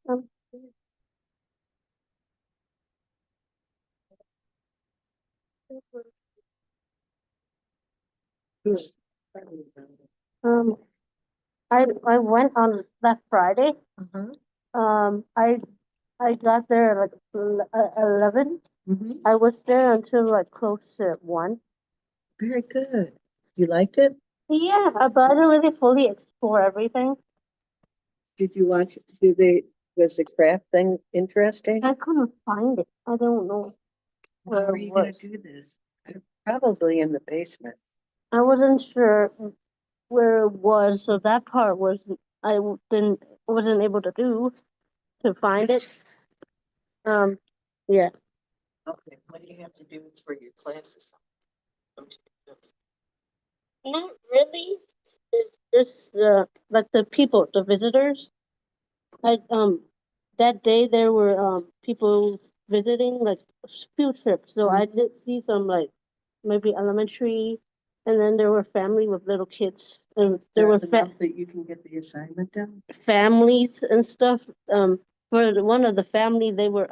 Um, um, I went on that Friday. I got there at like 11. I was there until like close to 1. Very good. You liked it? Yeah, but I didn't really fully explore everything. Did you watch, was the craft thing interesting? I couldn't find it. I don't know How where are it you gonna was. do this? Probably in the basement. I wasn't sure where it was, so that part was didn't wasn't able to do to find it. Yeah. Okay, what do you have to do for your classes? Not really. It's just like the people, the visitors. Like that day there were people visiting like field trips. So I did see some like maybe elementary, and then there were family with little kids, and there were There's enough that you can get the assignment done? families and stuff. For one of the family, they were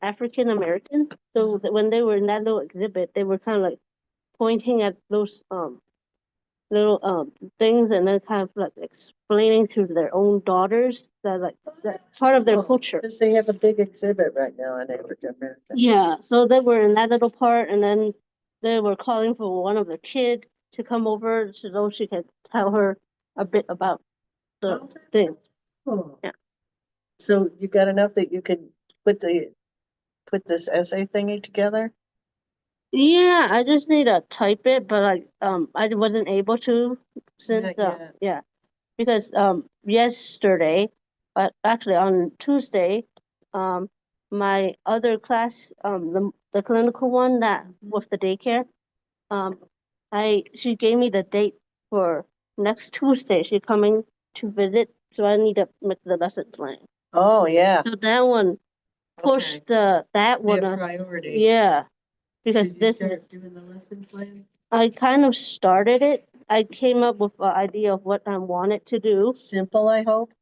African American. So when they were in that little exhibit, they were kind of like pointing at those little things and then kind of like explaining to their own daughters that like that's part of their culture. Because they have a big exhibit right now on African American. Yeah, so they were in that little part, and then they were calling for one of the kids to come over so she could tell her a bit about the thing. Cool. Yeah. So you got enough that you could put this essay thingy together? Yeah, I just need to type it, but like I wasn't able to since Not yet. yeah, because yesterday, actually on Tuesday, um my other class, the clinical one that with the daycare, um she gave me the date for next Tuesday. She's coming to visit, so I need to make the lesson plan. Oh, yeah. So that one pushed that one Be a us. priority. Yeah, because Did you this start doing the lesson plan? I kind of started it. I came up with an idea of what I wanted to do. Simple, I hope.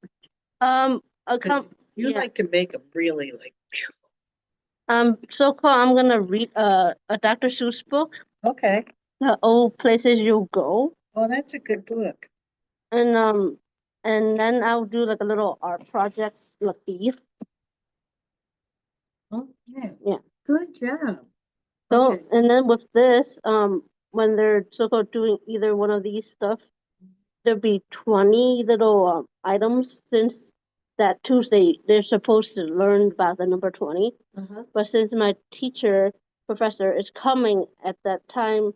A com You yeah. like to make them really like. So far I'm gonna read a Dr. Seuss book, Okay. The Old Places You'll Go, Oh, that's a good book. and then I'll do like a little art project like these. Okay. Yeah. Good job. So Okay. and then with this, when they're so-called doing either one of these stuff, there'll be 20 little items. Since that Tuesday they're supposed to learn about the number 20. But since my professor is coming at that time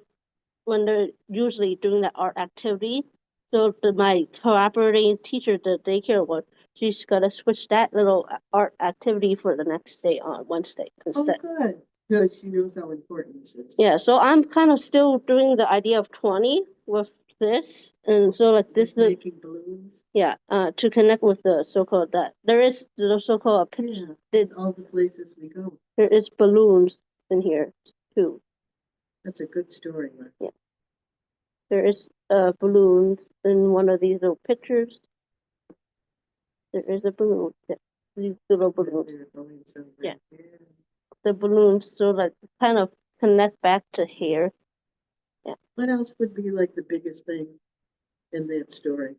when they're usually doing that art activity, so my cooperating teacher, the daycare one, she's gonna switch that little art activity for the next day on Wednesday instead. Oh, good. Good. She knows how important this is. Yeah, so I'm kind of still doing the idea of 20 with this, and so like this making balloons. Yeah, to connect with the so-called that there is the so-called All the places we go. there is balloons in here too. That's a good story. Yeah, there is balloons in one of these little pictures. There is a balloon. Yeah, these little balloons. Yeah, the balloons so like kind of connect back to here. Yeah. What else would be like the biggest thing in that story?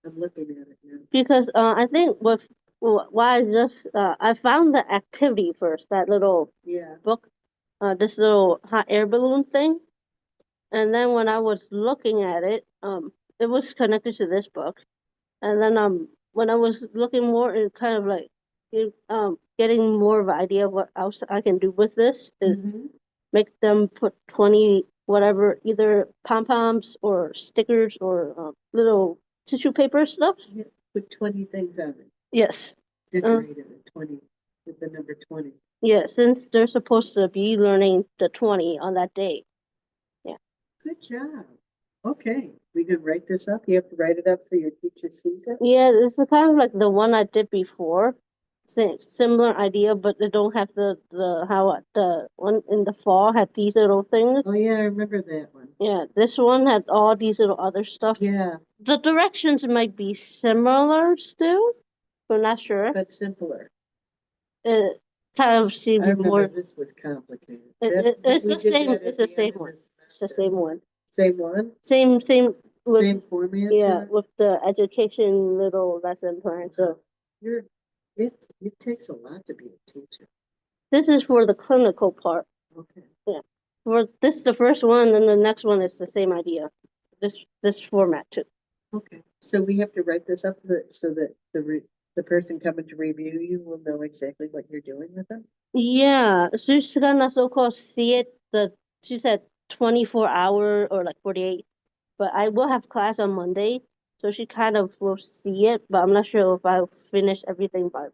I'm looking at it now. Because I think with why I found the activity first, that little book, this little hot air balloon thing, and then when I was looking at it, it was connected to this book, and then when I was looking more, it kind of like getting more of an idea of what else I can do with this is make them put 20 whatever, either pom poms or stickers or little tissue paper stuff. Put 20 things on it. Yes. Decorated at 20 with the number 20. Yeah, since they're supposed to be learning the 20 on that day. Yeah. Good job. Okay, we can write this up. You have to write it up so your teacher sees it. Yeah, this is kind of like the one I did before. Similar idea, but they don't have the how the one in the fall had these little things. Oh yeah, I remember that one. Yeah, this one had all these little other stuff. Yeah. The directions might be similar still, I'm not sure. but simpler. It kind of I seems remember more, this was complicated. it's we the did same, that at it's the the end same of one. this It's the semester. same one. Same one? Same with, Same format? yeah, Jack? with the education little lesson plan. So You're, it takes a lot to be a teacher. this is for the clinical part. Okay. Yeah. For this is the first one, then the next one is the same idea. This format too. Okay. So we have to write this up so that the person coming to review you will know exactly what you're doing with them? Yeah, she's gonna so-called see it. She said 24 hour or like 48, but I will have class on Monday, so she kind of will see it, but I'm not sure if I'll finish everything by.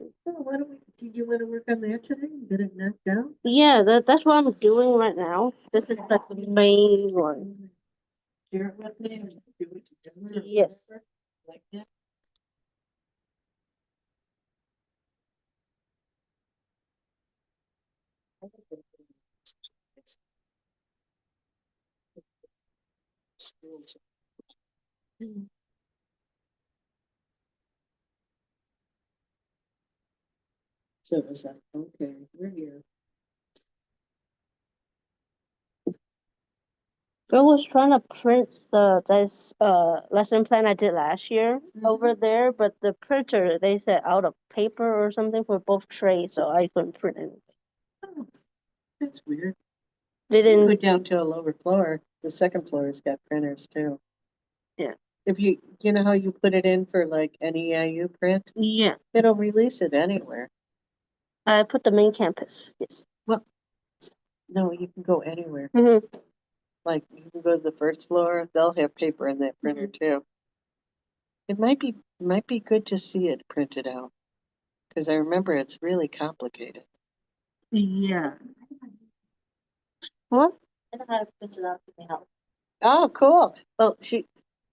Oh, why don't we, do you want to work on that today and get it knocked out? Yeah, that's what I'm doing right now. This is like the main one. Share it with me and do what you're doing or Yes. whatever, like that. So it was like, okay, we're here. I was trying to print this lesson plan I did last year over there, but the printer they said out of paper or something for both trays, so I couldn't print it. Oh, that's weird. They You didn't. go down to a lower floor. The second floor has got printers too. Yeah. If you know how you put it in for like an EIU print, Yeah, it'll release it anywhere. I put the main campus. Yes. Well, no, you can go anywhere. Mm-hmm. Like you can go to the first floor, they'll have paper in that printer too. It might be good to see it printed out. Because I remember it's really complicated. Yeah. What? I don't have it printed out for me help. Oh, cool. Well,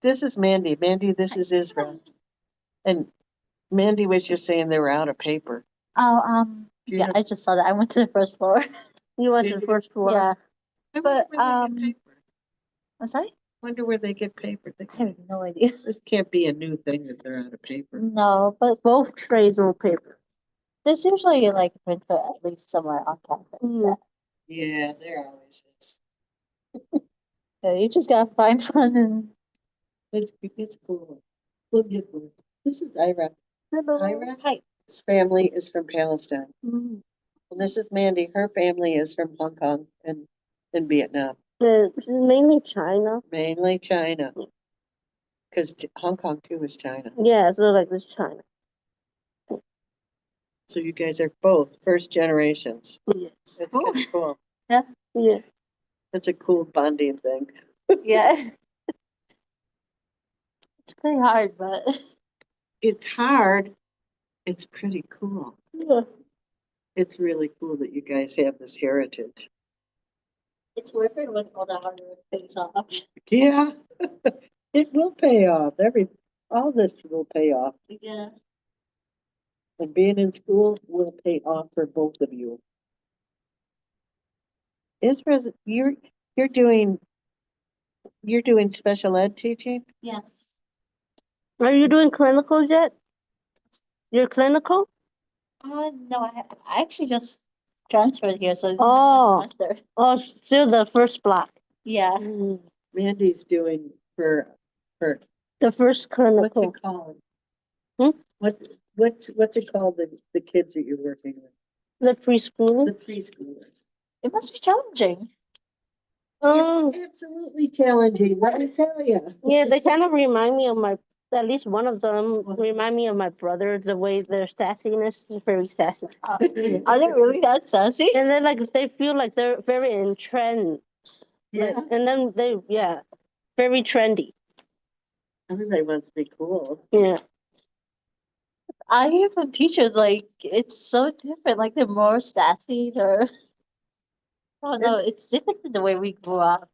this is Mandy. Mandy, this is Israel. And Mandy was just saying they were out of paper. Oh, You yeah, know- I just saw that. I went to the first floor. You went Did to the you? first floor. Yeah. I But, wonder where they get paper. I'm sorry? Wonder where they get paper. I have no idea. This can't be a new thing that they're out of paper. No, but Both trays were paper. there's usually like a printer at least somewhere on campus. Mm. Yeah, there always is. Yeah, you just gotta find one and. It's cool. We'll get one. This is Ira. Ira? Hi. His family is from Palestine. Mm. And this is Mandy. Her family is from Hong Kong and Vietnam. Mainly China. Mainly China. Because Hong Kong too is China. Yeah, so like this China. So you guys are both first generations. Yes. It's Cool. kind of cool. Yeah. It's a cool bonding thing. Yeah. It's pretty hard, but It's hard. It's pretty cool. Yeah. It's really cool that you guys have this heritage. it's worth it when all the hard work pays off. Yeah, it will pay off. All this will pay off. Yeah. And being in school will pay off for both of you. Israel, you're doing special ed teaching? Yes. Are you doing clinicals yet? You're clinical? No, I actually just transferred here, so it's Oh. my first semester. Oh, still the first block. Yeah. Mm. Mandy's doing for The first what's clinical. it called? Hmm? What's it called, the kids that you're working with? The preschool. The preschoolers. It must be challenging. Oh, It's absolutely challenging, let me tell you. yeah, they kind of remind me of at least one of them remind me of my brother, the way their sassiness is very sassy. Are they really that sassy? And then like they feel like they're very in trend. Yeah, And then very trendy. everybody wants to be cool. Yeah. I hear from teachers like it's so different. Like they're more sassy. Oh no, it's different than the way we grew up.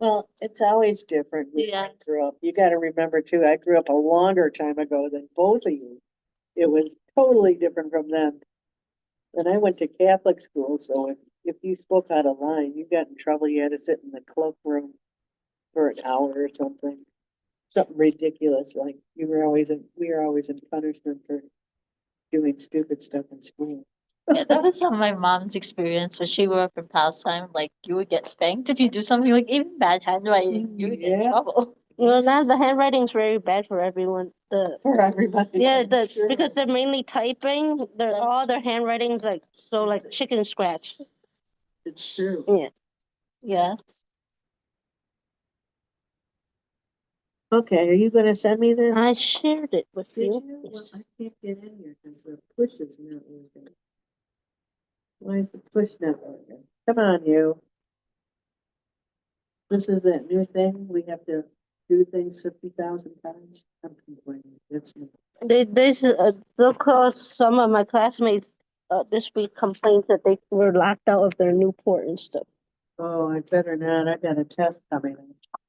Well, it's always different when Yeah. I grew up. You gotta remember too, I grew up a longer time ago than both of you. It was totally different from them. And I went to Catholic school, so if you spoke out of line, you got in trouble, you had to sit in the cloakroom for an hour or something. something ridiculous, like we were always in punishment for doing stupid stuff in school. Yeah, that was some of my mom's experience when she grew up in Palestine. Like you would get spanked if you do something like even bad handwriting, you would get in Yeah. trouble. Well, now the handwriting's very bad for everyone. For everybody. Yeah, that's true. because they're mainly typing. All their handwriting's like so like chicken scratch. It's true. Yeah. Yeah. Okay, are you gonna send me this? I shared it with Did you. you? Well, Yes. I can't get in here because the push is not working. Why is the push not working? Come on, you. This is that new thing, we have to do things 50,000 times. I'm complaining, that's me. So-called some of my classmates this week complained that they were locked out of their Newport and stuff. Oh, I better not, I got a test coming.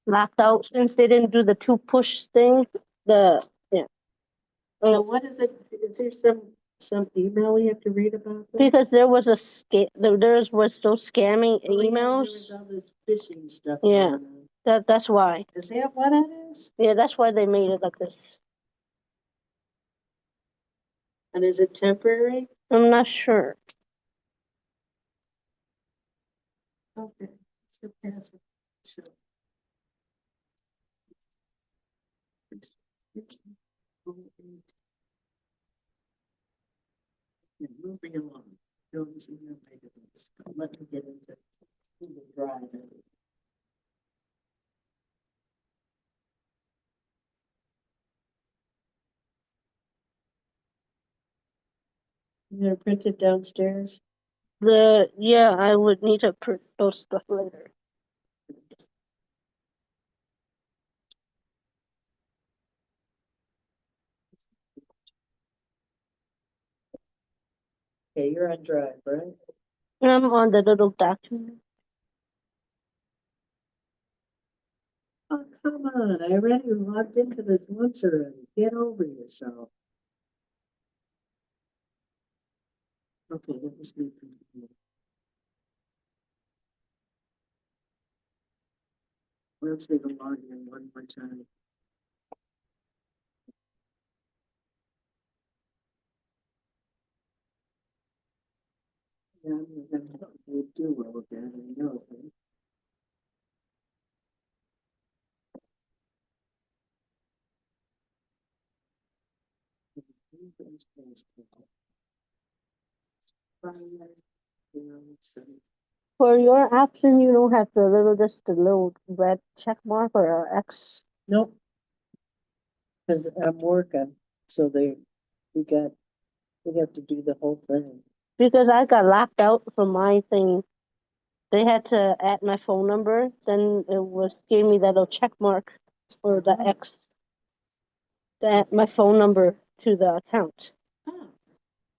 Locked out since they didn't do the 2 push thing. Yeah. So what is it, is there some email we have to read about this? Because there was a scam. There was those scamming Oh, yeah, there was emails. all this phishing stuff Yeah. going on. That's why. Is that what it is? Yeah, that's why they made it like this. And is it temporary? I'm not sure. Okay, so pass it. Sure. Okay, moving along. No, this is no negatives, but let me get into the drive. You gonna print it downstairs? Yeah, I would need to print those stuff later. Okay, you're on drive, right? I'm on the little document. Oh, come on, I already logged into this once already, get over yourself. Okay, that was me. Let's make a log in one more time. Yeah, I'm gonna have to do well again, I know. Right? For your option, you don't have just the little red check mark or a X. Nope. Cause I'm working, so we have to do the whole thing. Because I got locked out from my thing. They had to add my phone number. Then gave me that little check mark or the X to add my phone number to the account. Oh.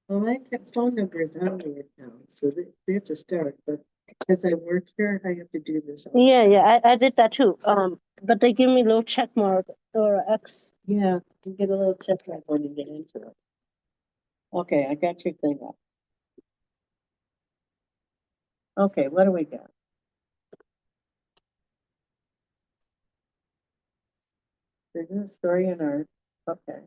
Well, my phone number is on the account, so that's a start, but because I work here, I have to do this. Yeah, I did that too. But they give me a little check mark or a X. Yeah, you get a little check mark when you get into it. Okay, I got your thing up. Okay, what do we got? There's a story in art. Okay.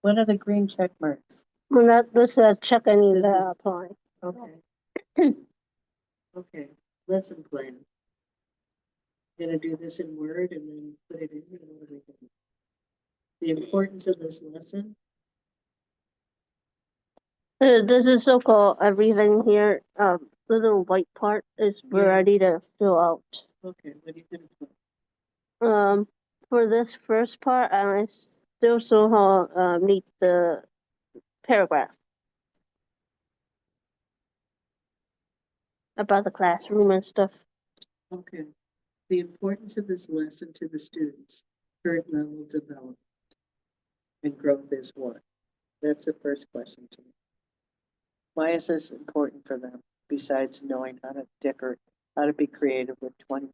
What are the green check marks? And this is a check I need This to is- apply. Okay. Okay, lesson plan. Gonna do this in Word and then put it in. What do we do? The importance of this lesson. This is so-called everything here. The little white part is ready to fill out. Okay, what are you gonna put? For this first part, I still somehow need the paragraph about the classroom and stuff. Okay. The importance of this lesson to the students, current level of development and growth is what? That's the first question to me. Why is this important for them, besides knowing how to decorate, how to be creative with 20?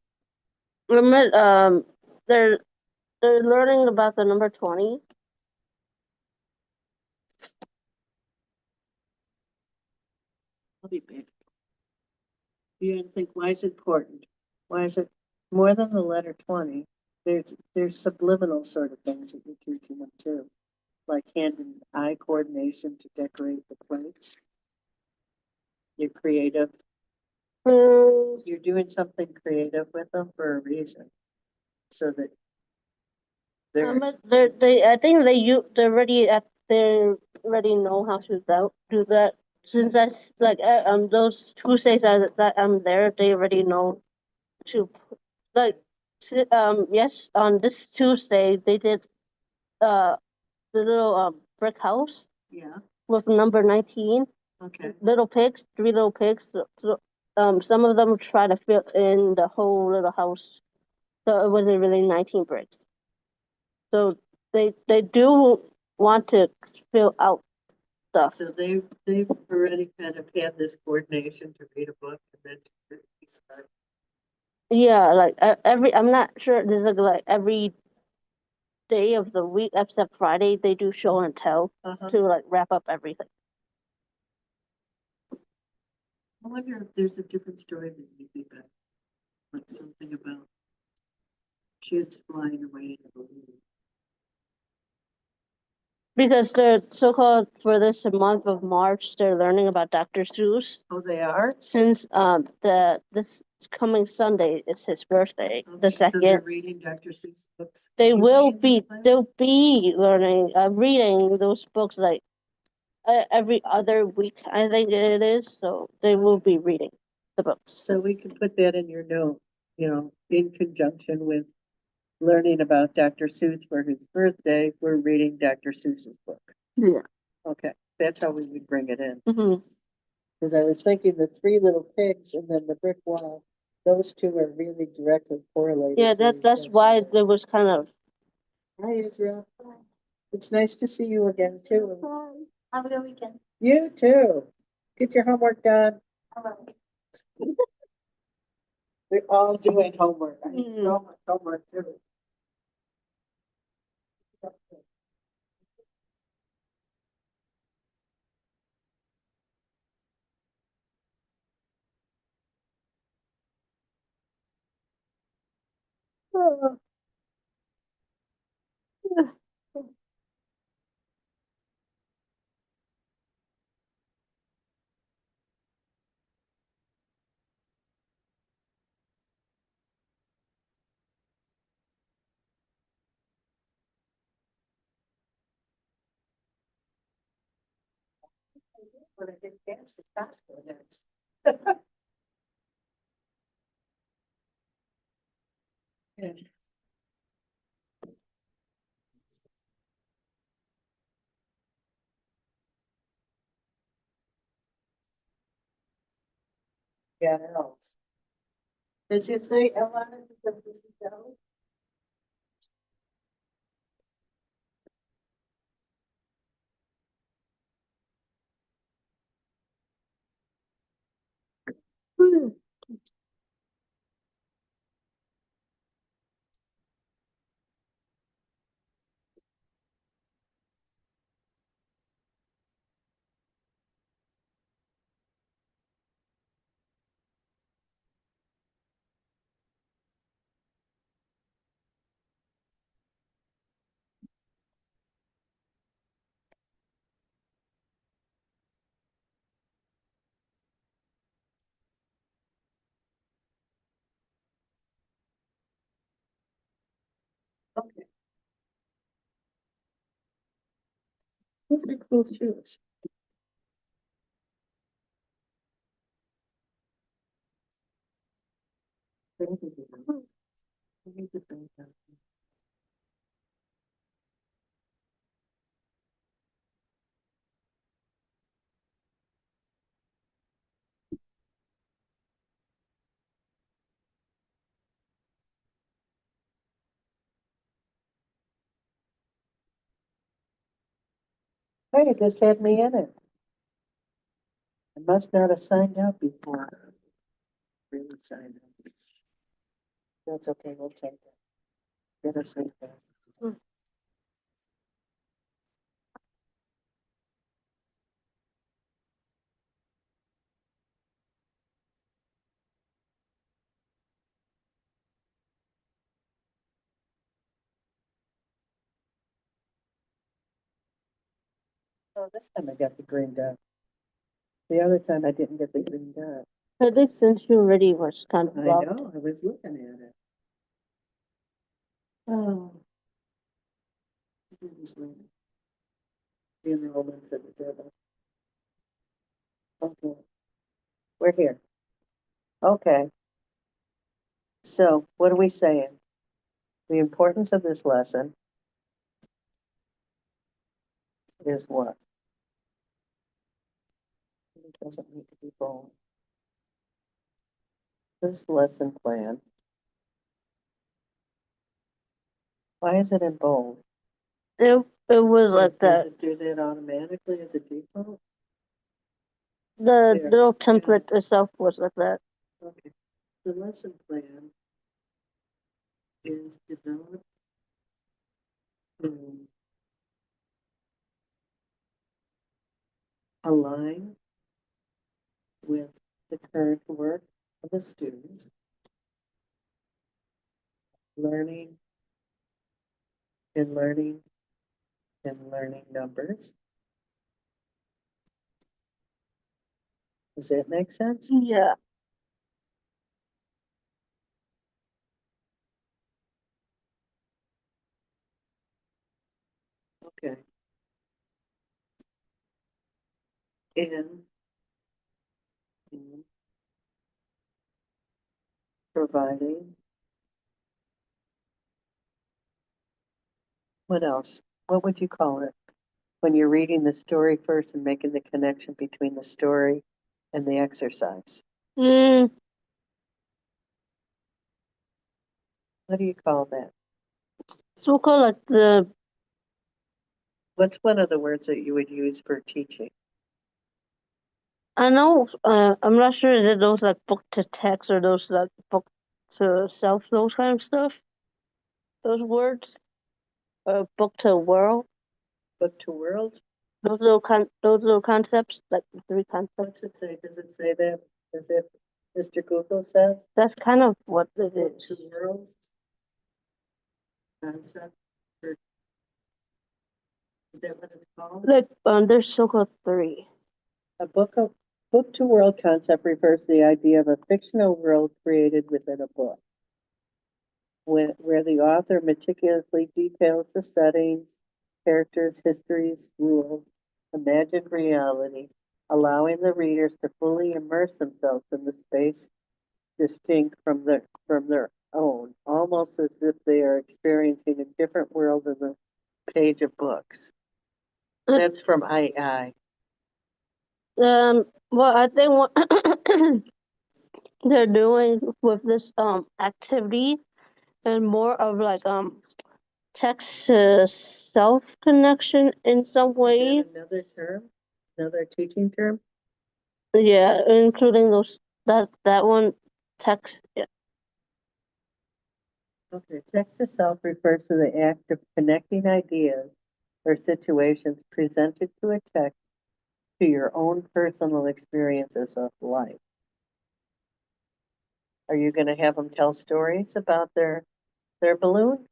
They're learning about the number 20. I'll be back. You gotta think, why is it important? Why is it more than the letter 20? there's subliminal sort of things that you're teaching them too, like hand and eye coordination to decorate the plates. You're creative. You're doing something creative with them for a reason, so that they're But I think they already know how to do that. Since that's like those Tuesdays that I'm there, they already know to like yes, on this Tuesday they did the little brick house yeah, with number 19 okay. little pigs, three little pigs. Some of them try to fill in the whole little house, so it wasn't really 19 bricks. So they do want to fill out stuff. So they've already kind of had this coordination to read a book and then to start. Yeah, like I'm not sure. There's like every day of the week except Friday they do show and tell to like wrap up everything. I wonder if there's a different story that you'd be better, like something about kids flying away in a balloon. Because they're so-called for this month of March, they're learning about Dr. Seuss. Oh, they are? Since this coming Sunday is his birthday, the Okay, so they're second. reading Dr. Seuss books. They'll be learning reading those books like every other week, I think it is. So they will be reading the books. So we can put that in your note, in conjunction with learning about Dr. Seuss for his birthday, we're reading Dr. Seuss's book. Yeah. Okay, that's how we would bring it in. Hmm. Because I was thinking the three little pigs and then the brick wall, those two are really directly correlated. Yeah, to that's each why other. there was kind of. Hi, Israel. It's nice to see you again too. Have a good weekend. You too. Get your homework done. We're all doing homework. I need so much homework too. When I get gas at Costco next. Yeah. Yeah, else. Does it say L11 because this is L? Okay. Those are cool shoes. Thank you. I need to thank them. Hey, this had me in it. I must not have signed up before. Really signed up. That's okay, we'll take it. Get us there fast. Oh, this time I got the green dot. The other time I didn't get the green dot. I think since you already was kind of I blocked. know, I was looking at it. Oh. Goodness me. The enrollments of the devil. Okay. We're here. Okay. So what are we saying? The importance of this lesson is what? It doesn't need to be bold. This lesson plan. Why is it in bold? It was like Does that. it do that automatically as a default? The There, little yeah. template itself was like that. Okay. The lesson plan is developed to align with the current work of the students, learning and learning and learning numbers. Does that make sense? Yeah. Okay. And providing, what else? What would you call it? When you're reading the story first and making the connection between the story and the exercise. Mm, What do you call that? so called like the, What's one of the words that you would use for teaching? I know, I'm not sure is it those like book to text or those like book to self, those kind of stuff. Those words, book to world. Book to world? Those little concepts, like the three concepts. What's it say? Does it say that? Is it Mr. Google says? That's kind of what it Book is. to world concept. Is that what it's called? Like, there's so called three. A book to world concept refers to the idea of a fictional world created within a book, where the author meticulously details the settings, characters, histories, rules, imagined reality, allowing the readers to fully immerse themselves in the space distinct from their own, almost as if they are experiencing a different world in the page of books. That's from II. Well, I think what they're doing with this activity and more of like text to self connection in some ways. Is that another term? Another teaching term? Yeah, including those that one text. Yeah. Okay, text to self refers to the act of connecting ideas or situations presented to a text to your own personal experiences of life. Are you going to have them tell stories about their balloon?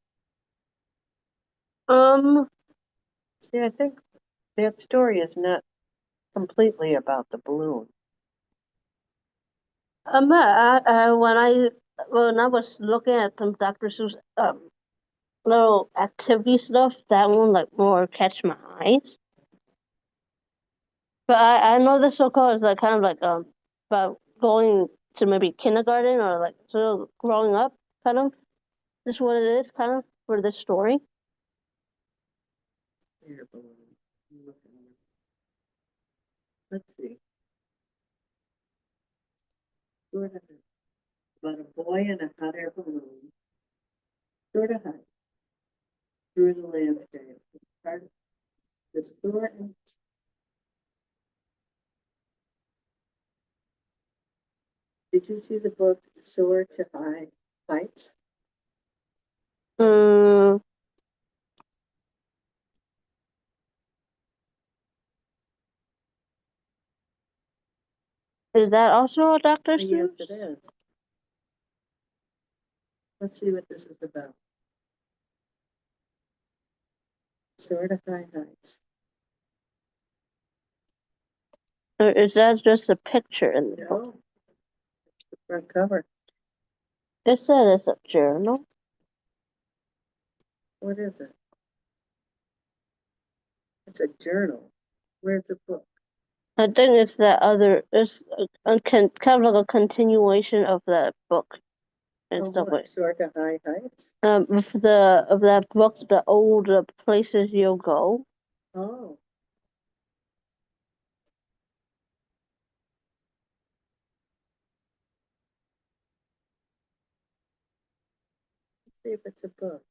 Um. See, I think that story is not completely about the balloon. When I was looking at some Dr. Seuss little activity stuff, that one like more catch my eyes. But I know the so-called is like kind of like about going to maybe kindergarten or like still growing up, kind of. Is what it is, kind of for this story. Air balloon. I'm looking at it. Let's see. Sort of about a boy in a hot air balloon, sort of high, through the landscape. Part of the story. Did you see the book Soar to High Heights? Mm, is that also a Dr. Yes, Seuss? it is. Let's see what this is about. Soar to High Heights. Or is that just a picture in the book? No. It's the front cover. It said it's a journal. What is it? It's a journal. Where's the book? I think it's that other. It's kind of like a continuation of that book in Oh, some way. what? Sorka High Heights? Of that book, the old places you'll go. Oh. Let's see if it's a book.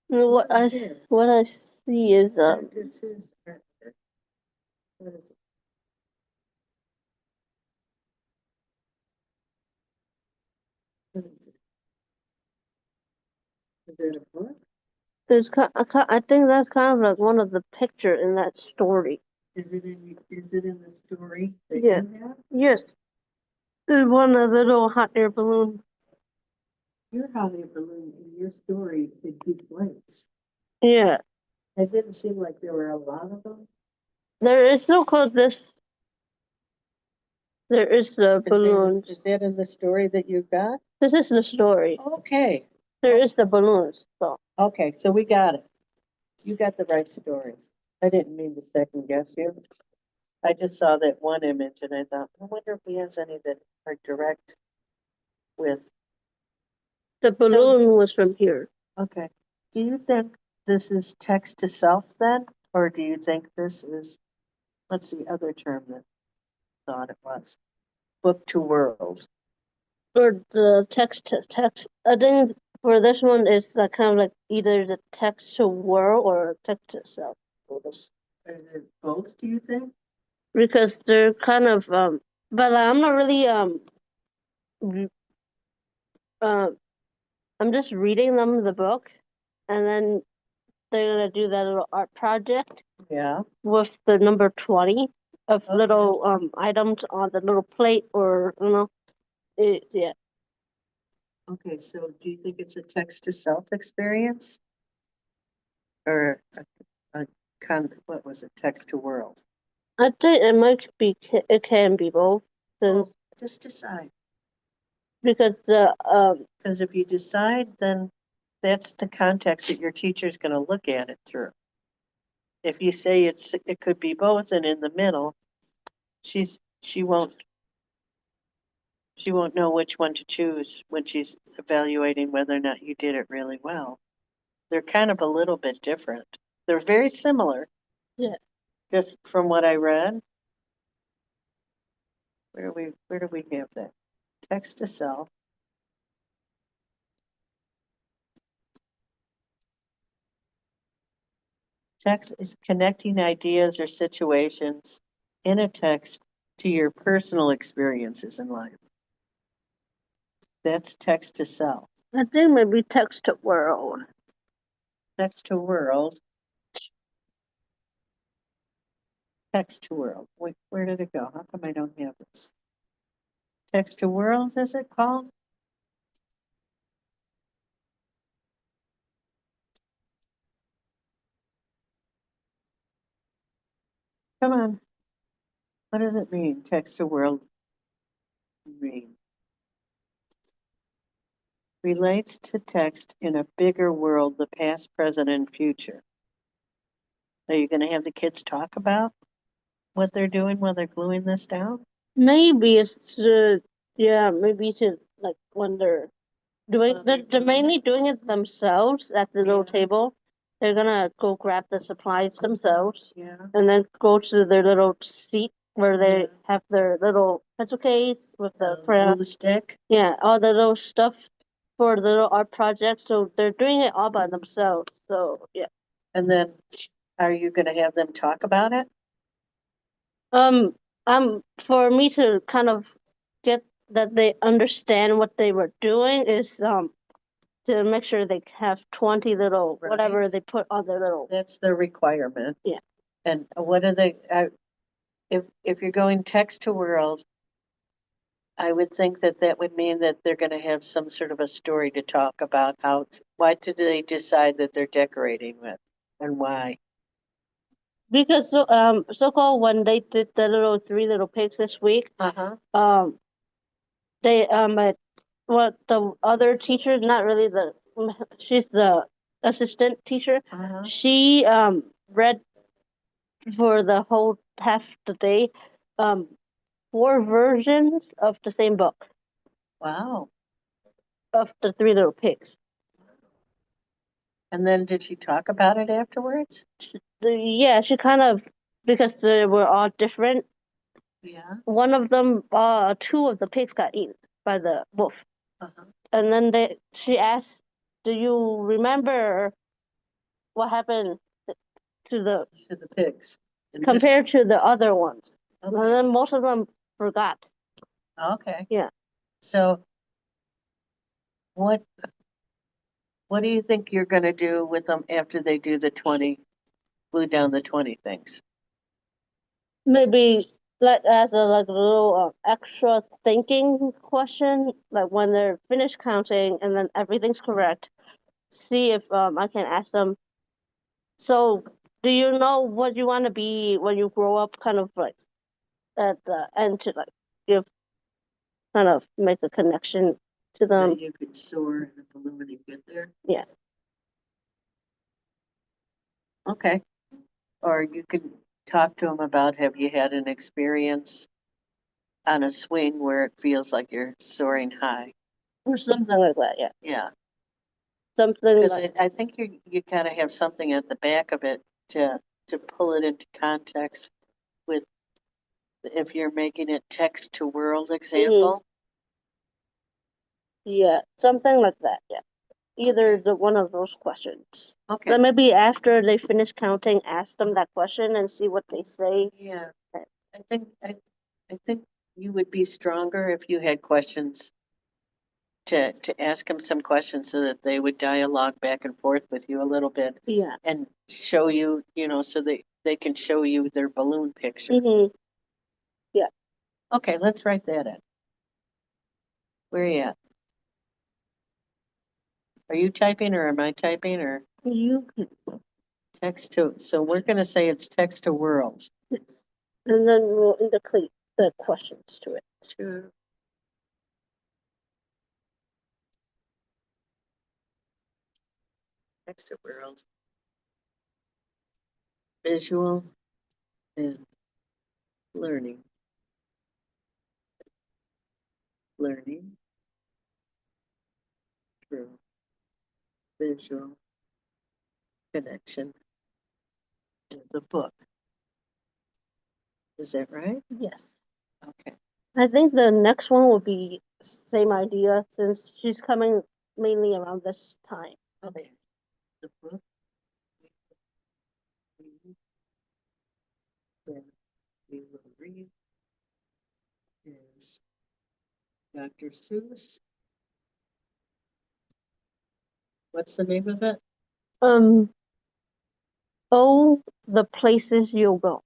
What I Here. what I see is This is artwork. What is it? What is it? Is it a book? I think that's kind of like one of the picture in that story. Is it in the story that Yeah. you have? Yes. There's one of the little hot air balloon. Your hot air balloon in your story could deflate. Yeah. It didn't seem like there were a lot of them. There is no called this. There is the balloons. Is that in the story that you got? This is the story. Okay, There is the balloons. So okay, so we got it. You got the right story. I didn't mean to second guess you. I just saw that one image and I thought, I wonder if he has any that are direct with, the balloon was from here. okay. Do you think this is text to self then? Or do you think this is, what's the other term that I thought it was? Book to world. Or the text to text. I think for this one it's kind of like either the text to world or text to self. Is it both, do you think? Because they're kind of but I'm not really r- uh I'm just reading them the book, and then they're gonna do that little art project Yeah, with the number 20 of Okay. little items on the little plate, or yeah. okay, so do you think it's a text to self experience? Or what was it, text to world? I think it might be it can be both, since Well, just decide, because because if you decide, then that's the context that your teacher's gonna look at it through. If you say it could be both and in the middle, she won't know which one to choose when she's evaluating whether or not you did it really well. They're kind of a little bit different. They're very similar. Yeah. Just from what I read. Where do we have that? Text to self. Text is connecting ideas or situations in a text to your personal experiences in life. That's text to self. I think maybe text to world. Text to world. Text to world. Wait, where did it go? How come I don't have this? Text to world, is it called? Come on. What does it mean? Text to world mean? Relates to text in a bigger world, the past, present, and future. Are you going to have the kids talk about what they're doing while they're gluing this down? Maybe it's yeah, maybe to like when they're doing While they're they're doing mainly it? doing it themselves at the little Yeah. table. They're gonna go grab the supplies themselves Yeah. and then go to their little seat where they Yeah. have their little pencil case with the crayon. Glue stick. Yeah, all the little stuff for the little art project. So they're doing it all by themselves. So yeah. And then are you going to have them talk about it? Um, for me to kind of get that they understand what they were doing is to make sure they have 20 little whatever Right. they put on their little. That's the requirement. Yeah. And what are they, if you're going text to world, I would think that that would mean that they're going to have some sort of a story to talk about how Why did they decide that they're decorating with, and why? Because so-called when they did the little three little pigs this week, they what the other teacher, not really she's the assistant teacher. She read for the whole half the day, 4 versions of the same book Wow. of the three little pigs. And then did she talk about it afterwards? Yeah, she kind of, because they were all different. Yeah. One of them, two of the pigs got eaten by the wolf. And then she asked, "Do you remember what happened to the pigs compared to the other ones?" Okay. And then most of them forgot. Okay. Yeah. So what do you think you're gonna do with them after they do the 20, glue down the 20 things? Maybe let as a like little extra thinking question, like when they're finished counting and then everything's correct, see if I can ask them. So, do you know what you want to be when you grow up? Kind of like at the end to like give kind of make a connection to them. That you could soar in a balloon and get there? Yeah. Okay. Or you could talk to them about, have you had an experience on a swing where it feels like you're soaring high? Or something like that. Yeah. Yeah. Something Because like I think you gotta have something at the back of it to pull it into context with, if you're making it text to world example. yeah, something like that. Yeah. Either Okay. the one of those questions. Okay. Then maybe after they finish counting, ask them that question and see what they say. Yeah. I think you would be stronger if you had questions to ask them some questions so that they would dialogue back and forth with you a little bit Yeah. and show you, so they can show you their balloon picture. Yeah. Okay, let's write that in. Where are you at? Are you typing or am I typing, or You can. text to? So we're gonna say it's text to world. Yes. And then we'll indicate the questions to it. Sure. Text to world. Visual and learning. Learning through visual connection with the book. Is that right? Yes. Okay. I think the next one will be same idea since she's coming mainly around this time. Okay. The book. Then we will read is Dr. Seuss. What's the name of it? Oh, the places you'll go.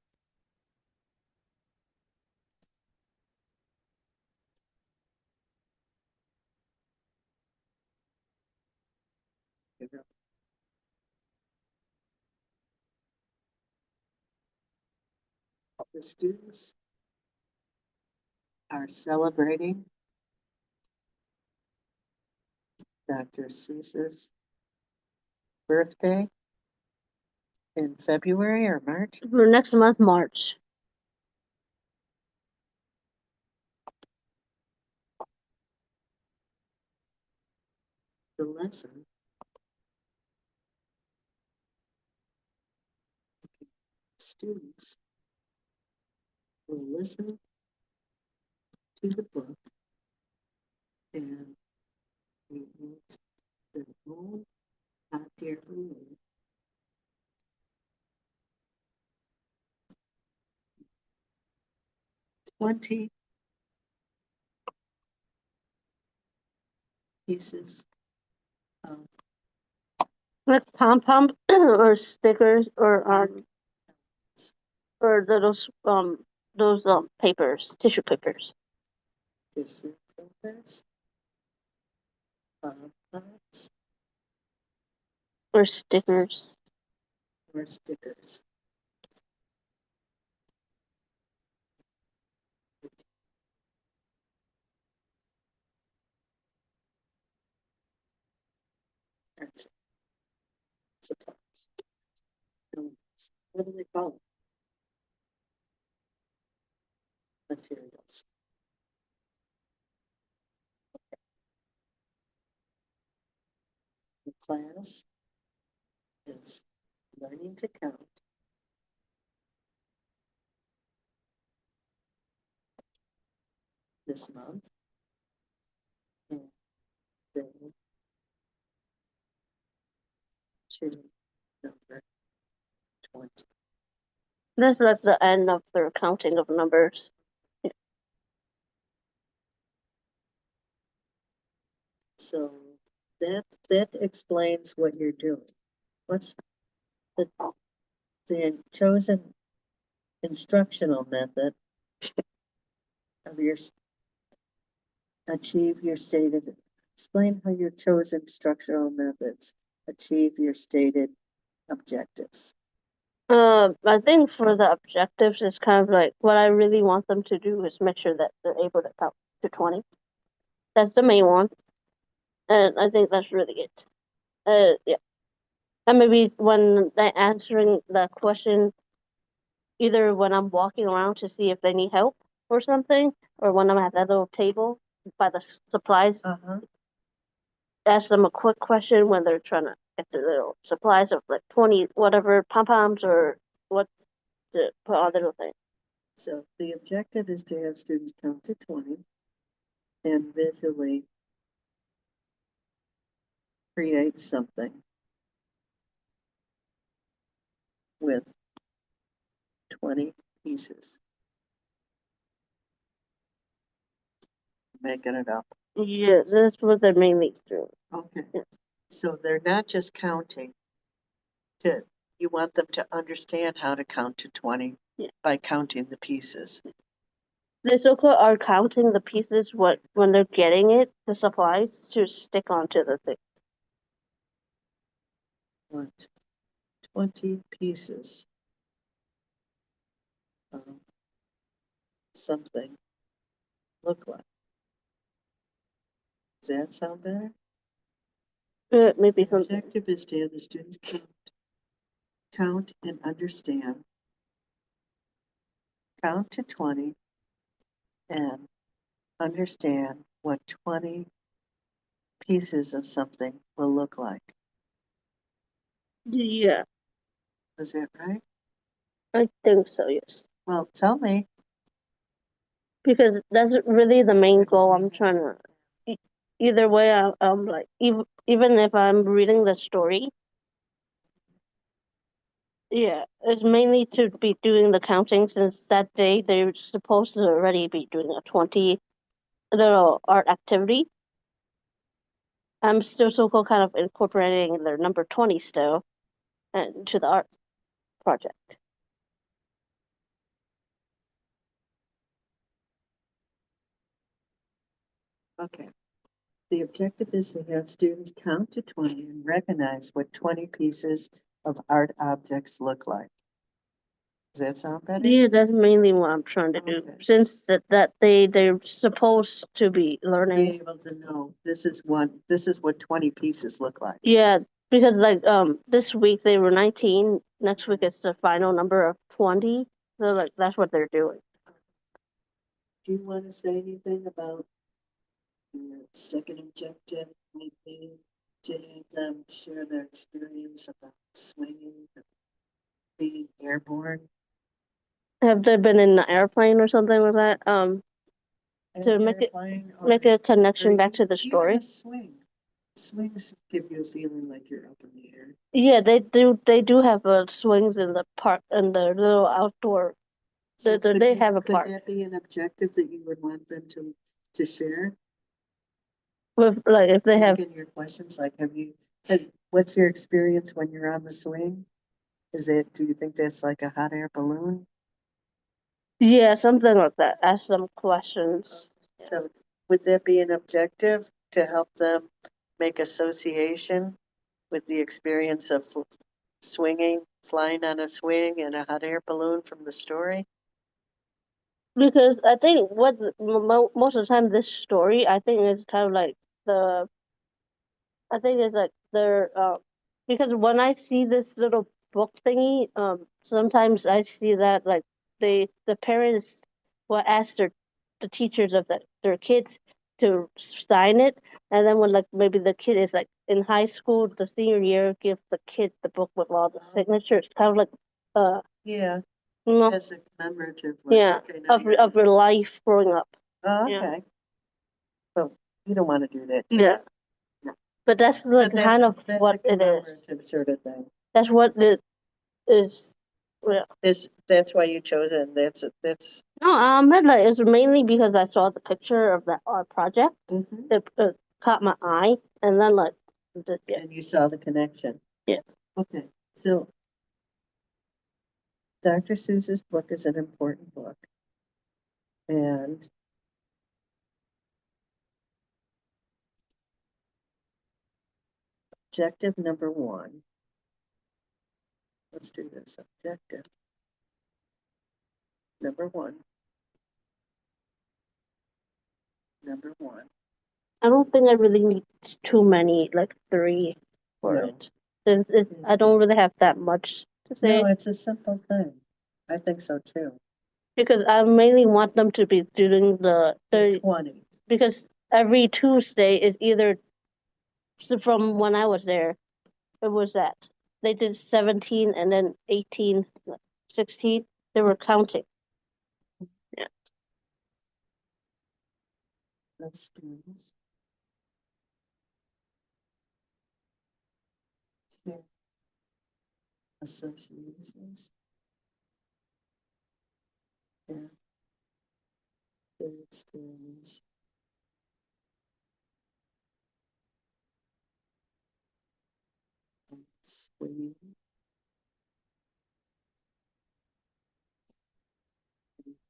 The students are celebrating Dr. Seuss's birthday in February or March. For next month, March. The lesson students will listen to the book and create their own hot air balloon. 20 pieces of Like pom-pom or stickers or those papers, tissue papers. tissue papers, pom-poms, Or stickers. or stickers? That's it. Supplies. Elements. What do they call it? Materials. The class is learning to count this month. And then to number 20. That's like the end of their counting of numbers. So that explains what you're doing. What's the chosen instructional method of your achieve your stated, explain how your chosen instructional methods achieve your stated objectives. I think for the objectives, it's kind of like what I really want them to do is make sure that they're able to count to 20. That's the main one. And I think that's really it. Yeah. And maybe when they're answering the question, either when I'm walking around to see if they need help or something, or when I'm at that little table by the supplies, ask them a quick question when they're trying to get the little supplies of like 20 whatever pom-poms or what to put on the little thing. So the objective is to have students count to 20 and visually create something with 20 pieces. Making it up. Yeah, that's what they're mainly doing. Okay. Yes. So they're not just counting you want them to understand how to count to 20 by counting the pieces. They so-called are counting the pieces when they're getting it, the supplies, to stick onto the thing. Want 20 pieces of something look like. Does that sound better? Maybe The something. objective is to have the students count and understand. Count to 20 and understand what 20 pieces of something will look like. Yeah, Is that right? I think so, yes. Well, tell me. Because that's really the main goal I'm trying to. Either way, I'm like, even if I'm reading the story, yeah, it's mainly to be doing the counting since that day they're supposed to already be doing a 20 little art activity. I'm still so-called kind of incorporating their number 20 still into the art project. Okay. The objective is to have students count to 20 and recognize what 20 pieces of art objects look like. Does that sound better? Yeah, that's mainly what I'm trying to do. Okay. Since that they're supposed to be learning. Be able to know this is what 20 pieces look like. Yeah, because like this week they were 19. Next week is the final number of 20. So like that's what they're doing. Do you want to say anything about your second objective might be to have them share their experience about swinging, being airborne? Have they been in the airplane or something like that? To make a connection back to the story. A swing. Swings give you a feeling like you're up in the air. Yeah, they do. They do have swings in the park and the little outdoor. So They have a park. Could that be an objective that you would want them to share? With like if they have in your questions, like what's your experience when you're on the swing? Do you think that's like a hot air balloon? Yeah, something like that. Ask some questions. So would that be an objective to help them make association with the experience of swinging, flying on a swing and a hot air balloon from the story? Because I think most of the time this story, I think is kind of like I think it's like because when I see this little book thingy, sometimes I see that like the parents will ask the teachers of their kids to sign it, and then when like maybe the kid is like in high school, the senior year, give the kid the book with all the signatures, kind of like Yeah, you know, as a commemorative, like, yeah, okay, now you're. of your life growing up. Oh, yeah. okay. So you don't want to do that. Yeah. No. But that's like But kind of that's what a it is. commemorative sort of thing. That's what it is. Yeah. That's why you chose it, and that's. No, like it's mainly because I saw the picture of that art project. Mhm. It caught my eye, and then like, yeah, And you saw the connection. yeah. Okay, so Dr. Seuss's book is an important book. And objective number one. Let's do this. Objective number one. Number one. I don't think I really need too many, like three for No. it. I don't really have that much to say No, it's a simple thing. I think so too. because I mainly want them to be doing the 20. because every Tuesday is either so from when I was there, it was that they did 17 and then 18, 16. They were counting. Yeah. That's students. Share associations. Yeah. Their experience. Swinging.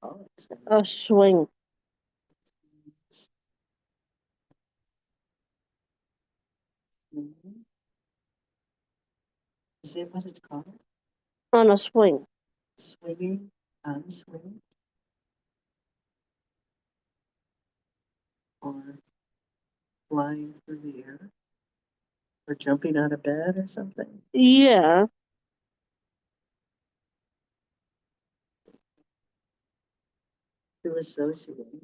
Oh, it's A swing. swinging. Is it what it's called? On a swing. Swinging on swing? Or flying through the air? Or jumping out of bed or something? Yeah. To associate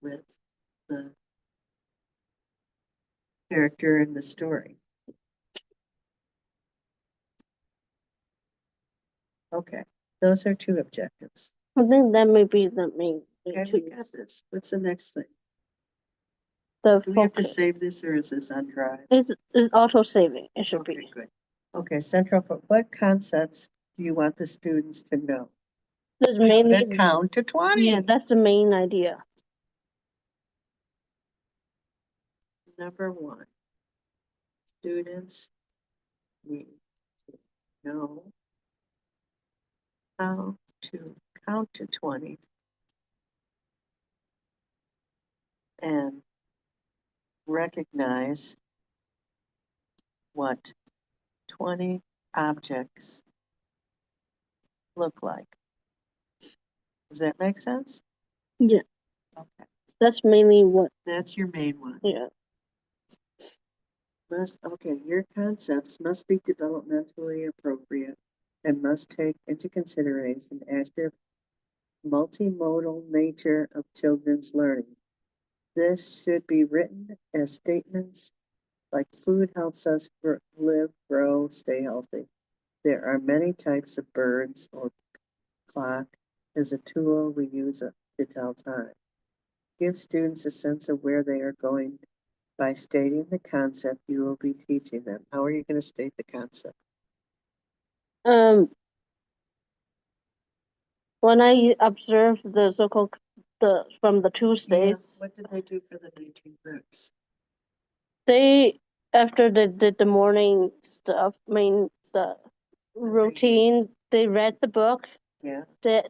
with the character in the story. Okay, those are two objectives. I think that may be the main Okay, we got this. What's the next thing? The Do we have to focus. save this or is this on Drive? Is auto saving. It should Okay, be. good. Okay, what concepts do you want the students to know? There's How mainly to count to 20. yeah, that's the main idea. Number one, students need to know how to count to 20 and recognize what 20 objects look like. Does that make sense? Yeah. Okay, That's mainly what. that's your main one. Yeah. Your concepts must be developmentally appropriate and must take into consideration active multimodal nature of children's learning. This should be written as statements like food helps us live, grow, stay healthy. There are many types of birds, or clock is a tool we use to tell time. Give students a sense of where they are going by stating the concept you will be teaching them. How are you going to state the concept? When I observed the so-called from the Tuesdays, Yeah, what did they do for the 19 groups? they after they did the morning stuff, the routine, they read the book. Yeah.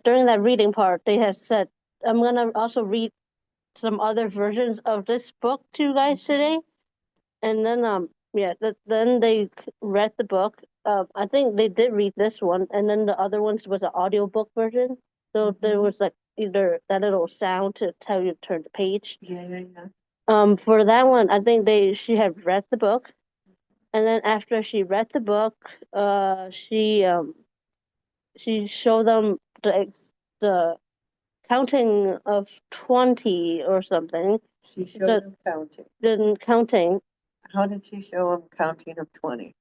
During that reading part, they have said, "I'm gonna also read some other versions of this book to you guys today," and then Yeah, then they read the book. I think they did read this one, and then the other ones was an audiobook version. So there was like either that little sound to tell you to turn the page. Yeah. For that one, I think she had read the book, and then after she read the book, she showed them the counting of 20 or something. She showed them counting. Then counting. How did she show them counting of 20?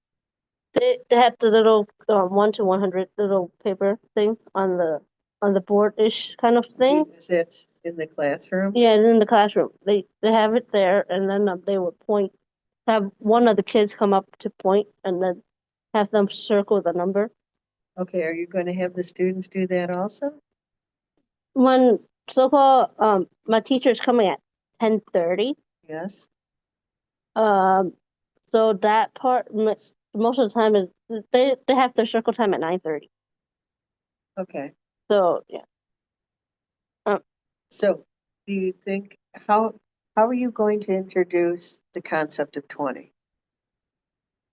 They had the little 1 to 100 little paper thing on the board ish kind of thing. Is it in the classroom? Yeah, it's in the classroom. They have it there, and then they would point. Have one of the kids come up to point, and then have them circle the number. Okay, are you going to have the students do that also? When so-called my teacher is coming at 10:30. Yes. So that part most of the time is they have their circle time at 9:30. Okay. So yeah. So do you think how are you going to introduce the concept of 20?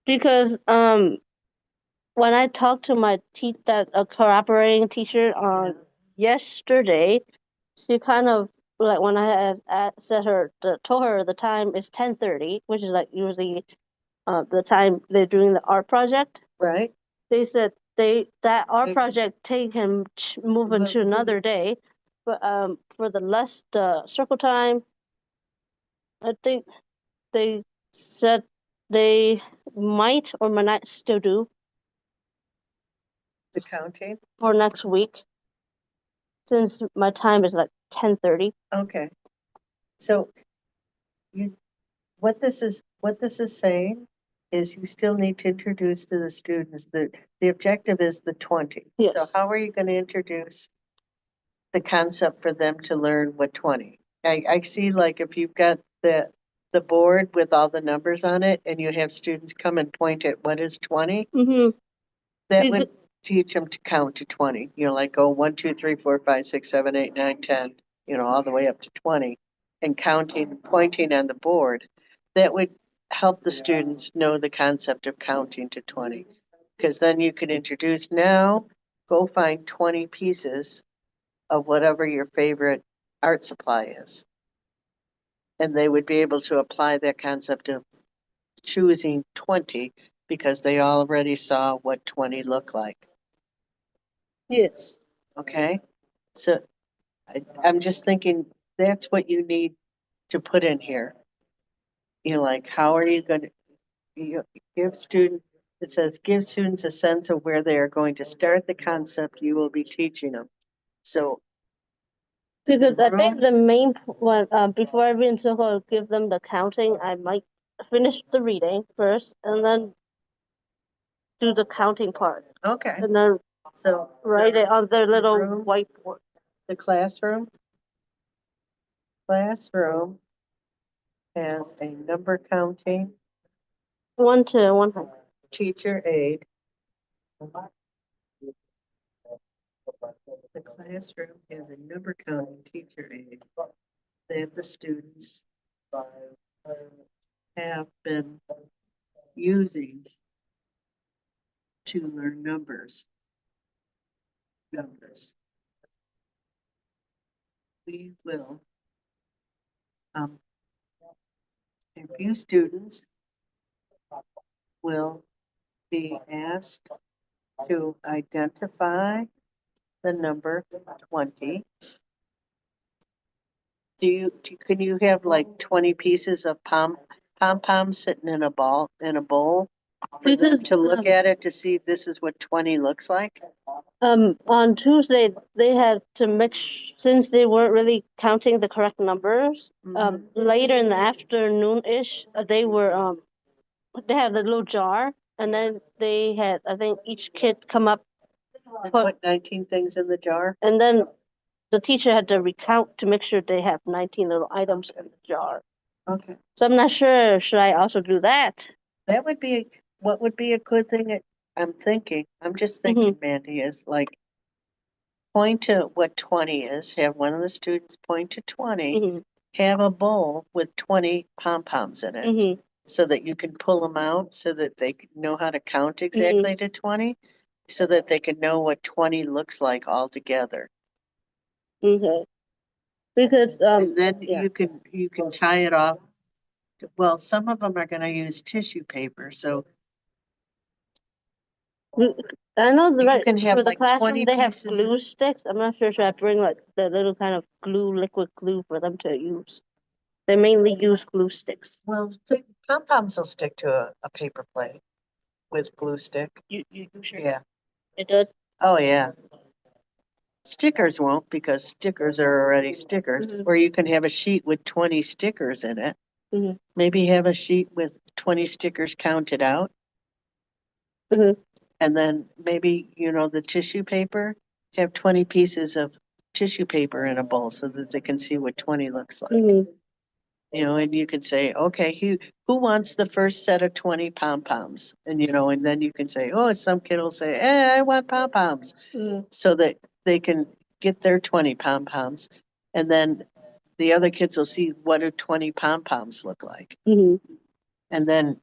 Because when I talked to my that a cooperating teacher on yesterday, she kind of like when I had told her the time is 10:30, which is like usually the time they're doing the art project. Right. They said that art project can move into another day, but for the circle time, I think they said they might or might not still do The counting? for next week, since my time is like 10:30. Okay. So what this is saying is you still need to introduce to the students that the objective is the 20. Yes. So how are you going to introduce the concept for them to learn what 20? I see like if you've got the board with all the numbers on it and you have students come and point at what is 20, Mm-hmm. that would teach them to count to 20. You know, like go 1, 2, 3, 4, 5, 6, 7, 8, 9, 10, you know, all the way up to 20 and counting, pointing on the board. That would help the students know the concept of counting to 20. Because then you could introduce now, go find 20 pieces of whatever your favorite art supply is. And they would be able to apply that concept of choosing 20 because they already saw what 20 looked like. Yes. Okay, so I'm just thinking that's what you need to put in here. You know, like, how are you going to give students, it says, give students a sense of where they are going to start the concept you will be teaching them. So, Because I think the main one, before I read so give them the counting, I might finish the reading first and then do the counting part. okay, And then so write it on their little room? whiteboard. the classroom has a number counting 1 to 100. teacher aid. The classroom has a number counting teacher aid that the students have been using to learn numbers. We will, a few students will be asked to identify the number 20. Can you have like 20 pieces of pom-poms sitting in a bowl for them to look at it to see this is what 20 looks like? On Tuesday they had to since they weren't really counting the correct numbers. Later in the afternoon-ish, they had a little jar, and then they had, I think, each kid come up, Put 19 things in the jar? and then the teacher had to recount to make sure they have 19 little items in the jar. Okay. So I'm not sure, should I also do that? That would be, what would be a good thing? I'm just thinking, Mandy, is like, point to what 20 is, have one of the students point to 20, have a bowl with 20 pom-poms in it. so that you can pull them out so that they know how to count exactly to 20, so that they can know what 20 looks like altogether. Okay. Because, And then yeah. you can tie it off. Well, some of them are gonna use tissue paper, so I know the you right, can have for the like 20 classroom, they have pieces of- glue sticks. I'm not sure, should I bring like the little kind of glue, liquid glue for them to use? They mainly use glue sticks. well, pom-poms will stick to a paper plate with glue stick. You sure? Yeah. It does? Oh, yeah. Stickers won't, because stickers are already stickers, Mhm. or you can have a sheet with 20 stickers in it. Mhm. Maybe have a sheet with 20 stickers counted out. Mhm. And then maybe, the tissue paper, have 20 pieces of tissue paper in a bowl so that they can see what 20 looks like. Mhm. And you can say, okay, who wants the first set of 20 pom-poms? And, and then you can say, oh, some kid will say, I want pom-poms. Mhm. So that they can get their 20 pom-poms. And then the other kids will see what do 20 pom-poms look like. Mhm. And then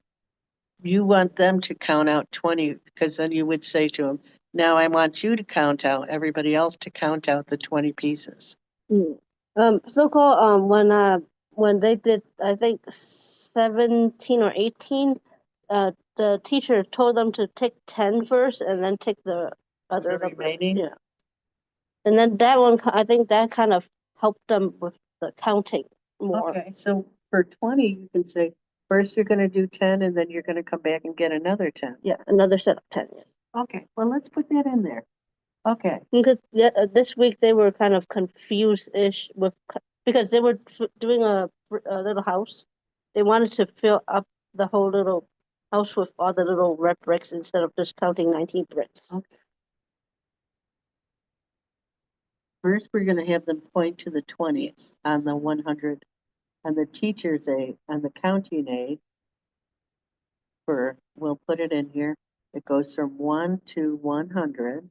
you want them to count out 20, because then you would say to them, now I want you to count out, everybody else to count out the 20 pieces. Mhm. So-called, when they did, I think 17 or 18, the teacher told them to take 10 first and then take the other The number. remaining? Yeah. And then that one, I think that kind of helped them with the counting more. Okay, so for 20, you can say, first you're gonna do 10, and then you're gonna come back and get another 10. Yeah, another set of 10. Okay, well, let's put that in there. Okay, Because this week they were kind of confused-ish because they were doing a little house. They wanted to fill up the whole little house with all the little red bricks instead of just counting 19 bricks. okay. First, we're gonna have them point to the 20s on the 100, on the teacher's aid, on the counting aid. We'll put it in here. It goes from 1 to 100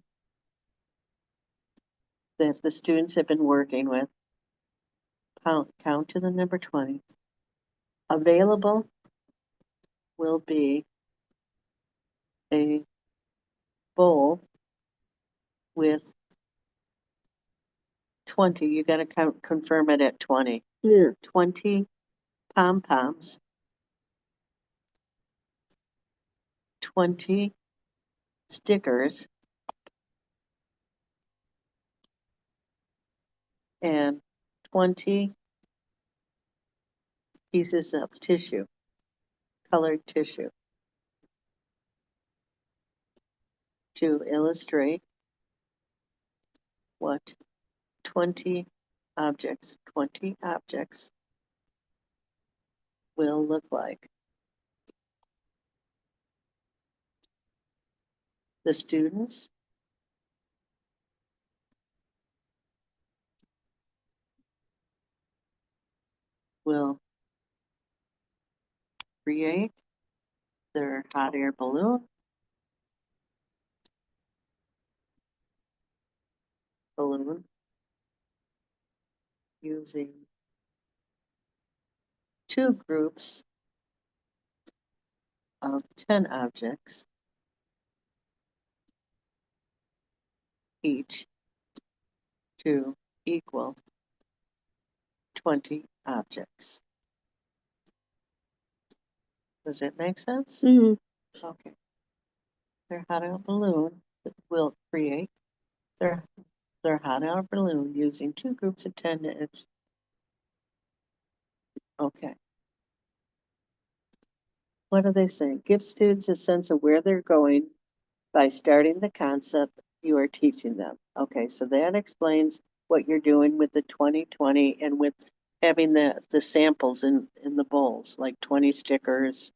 that the students have been working with. Count to the number 20. Available will be a bowl with 20. You gotta confirm it at 20. Yeah. 20 pom-poms, 20 stickers, and 20 pieces of tissue, colored tissue, to illustrate what 20 objects will look like. The students will create their hot air balloon using 2 groups of 10 objects each to equal 20 objects. Does it make sense? Mhm. Okay. Their hot air balloon will create their hot air balloon using 2 groups of 10 each. Okay. What are they saying? Give students a sense of where they're going by starting the concept you are teaching them. Okay, so that explains what you're doing with the 2020 and with having the samples in the bowls, like 20 stickers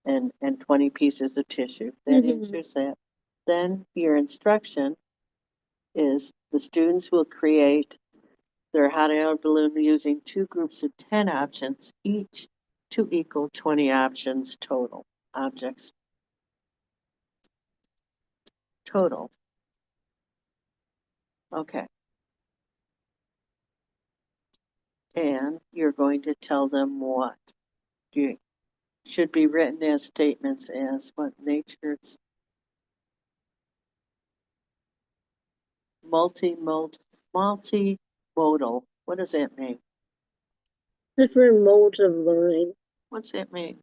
and 20 pieces of tissue. That Mhm. answers that. Then your instruction is the students will create their hot air balloon using 2 groups of 10 options each to equal 20 options total, objects total. Okay. And you're going to tell them what? should be written as statements as what nature's multimodal. What does that mean? Different modes of learning. What's that mean?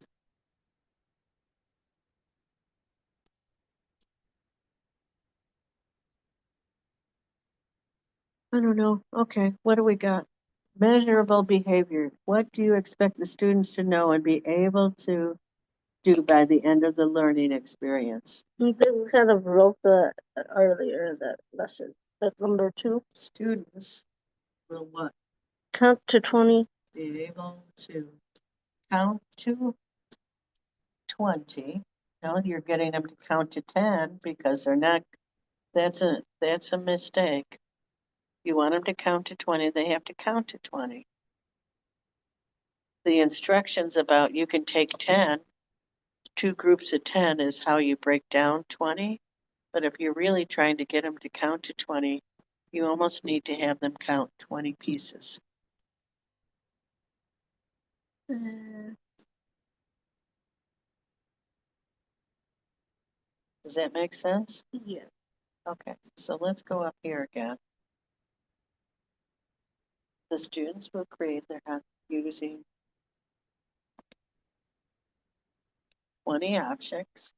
I don't know. Okay, what do we got? Measurable behavior. What do you expect the students to know and be able to do by the end of the learning experience? I think we kind of wrote that earlier in that lesson. That's number 2. Students will what? Count to 20. Be able to count to 20. No, you're getting them to count to 10 because they're not, that's a mistake. You want them to count to 20, they have to count to 20. The instructions about you can take 10, 2 groups of 10 is how you break down 20. But if you're really trying to get them to count to 20, you almost need to have them count 20 pieces. Does that make sense? Yeah. Okay, so let's go up here again. The students will create their own using 20 objects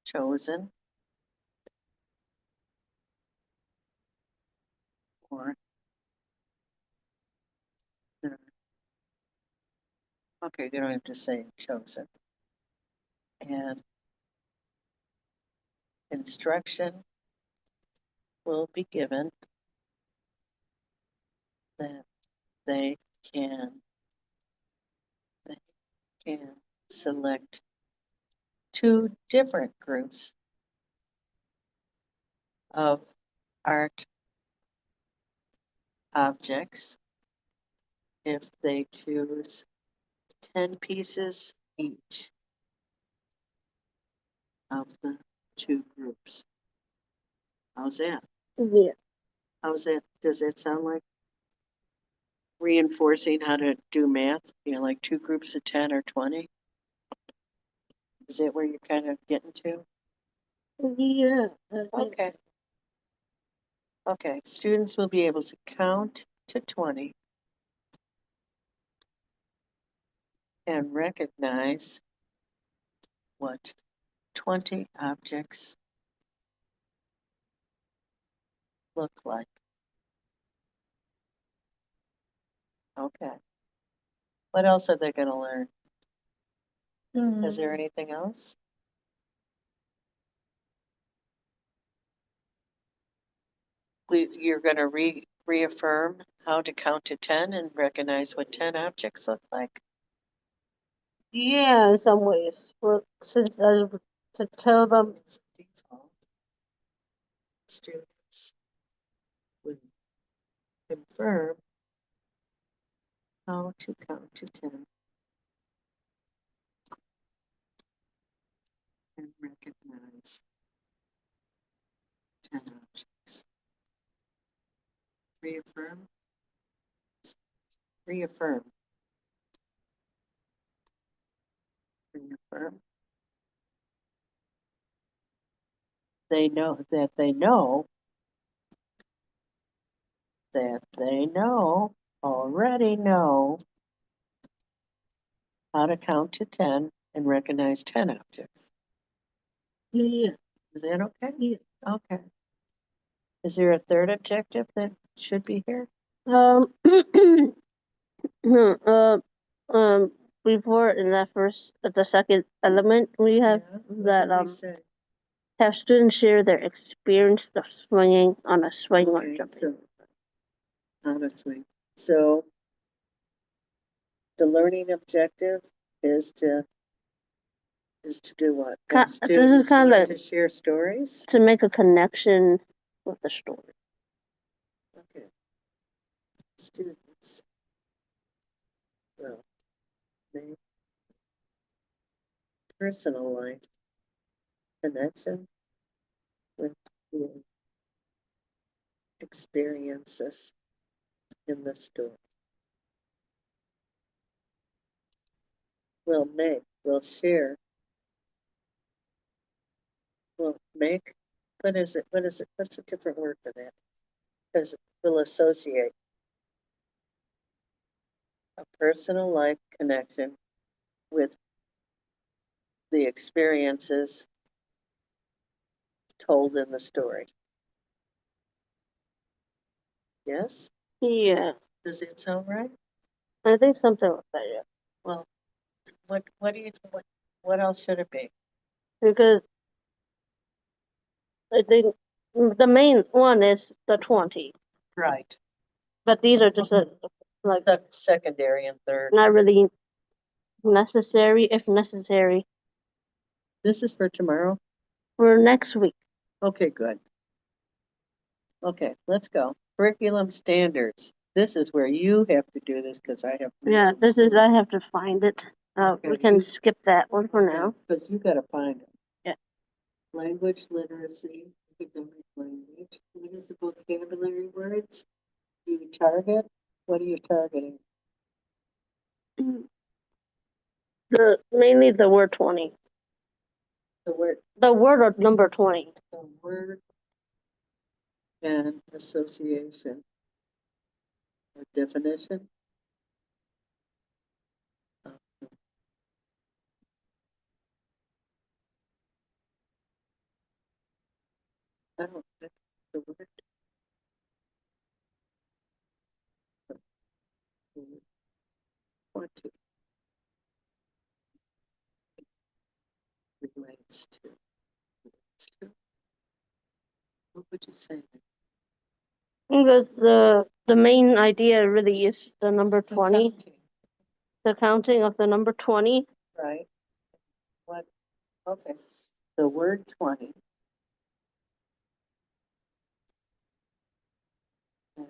chosen or okay, you don't have to say chosen. And instruction will be given that they can select 2 different groups of art objects if they choose 10 pieces each of the 2 groups. How's that? Yeah. How's that? Does that sound like reinforcing how to do math? You know, like 2 groups of 10 or 20? Is that where you're kind of getting to? Yeah. Okay. Okay, students will be able to count to 20 and recognize what 20 objects look like. Okay. What else are they going to learn? Is there anything else? You're going to reaffirm how to count to 10 and recognize what 10 objects look like? Yeah, in some ways. Well, since to tell them It's default. Students will confirm how to count to 10 and recognize 10 objects. Reaffirm. Reaffirm. Reaffirm. They know that they know that they know, already know how to count to 10 and recognize 10 objects. yeah. Is that okay? Yeah. Okay. Is there a third objective that should be here? uh, before in that the second element we have that have students share their experience of swinging on a swing or jumping. So, on a swing. So the learning objective is to do what? This is kind of to share stories. to make a connection with the story. Okay. Students will make personal life connection with the experiences in the story. We'll make, we'll share. We'll make, what is it, what's a different word for that? Because we'll associate a personal life connection with the experiences told in the story. Yes? Yeah, Does it sound right? I think something like that, yeah. Well, what do you, what else should it be? Because I think the main one is the 20, Right. but these are just like Secondary and third. not really necessary, if necessary, This is for tomorrow? for next week. Okay, good. Okay, let's go. Curriculum standards. This is where you have to do this because I have. Yeah, this is, I have to find it. Okay, We can you- skip that one for now. Because you gotta find it. Yeah. Language literacy, academic language. What is the vocabulary words? You target? What are you targeting? Mainly the word 20. The word, The word of number 20. the word and association. Or definition. I don't think the word. What to relates to. What would you say? Because the main idea really is the number 20, Counting, the counting of the number 20. right? What? Okay. The word 20. And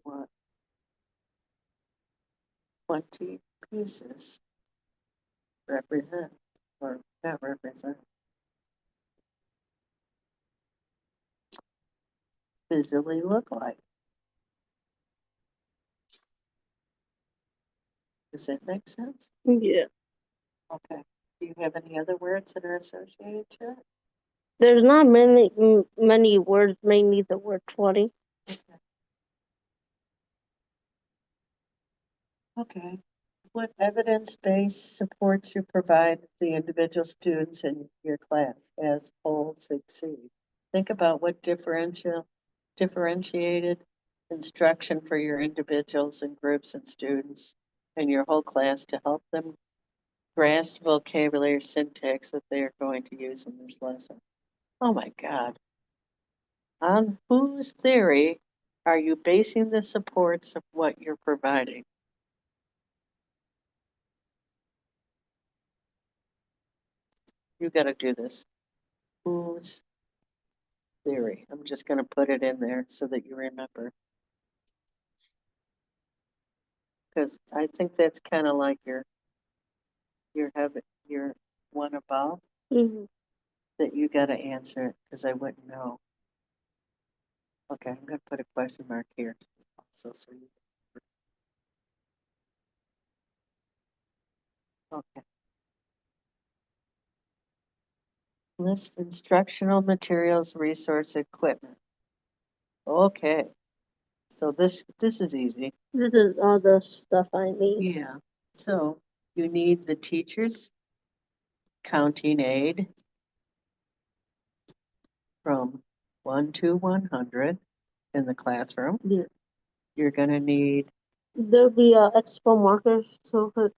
what 20 pieces represent or not represent. Visually look like. Does that make sense? Yeah. Okay. Do you have any other words that are associated to it? There's not many words, mainly the word 20. Okay. What evidence-based supports you provide the individual students in your class as whole succeed? Think about what differentiated instruction for your individuals and groups and students and your whole class to help them grasp vocabulary syntax that they are going to use in this lesson. Oh my God. On whose theory are you basing the supports of what you're providing? You got to do this. Whose theory? I'm just going to put it in there so that you remember. Because I think that's kind of like your one above Mm-hmm. that you got to answer it because I wouldn't know. Okay, I'm going to put a question mark here. So you. Okay. List instructional materials, resource equipment. Okay. So this is easy. This is all the stuff I need. Yeah. So you need the teacher's counting aid from 1 to 100 in the classroom. Yeah. You're going to need. There'll be expo markers so we could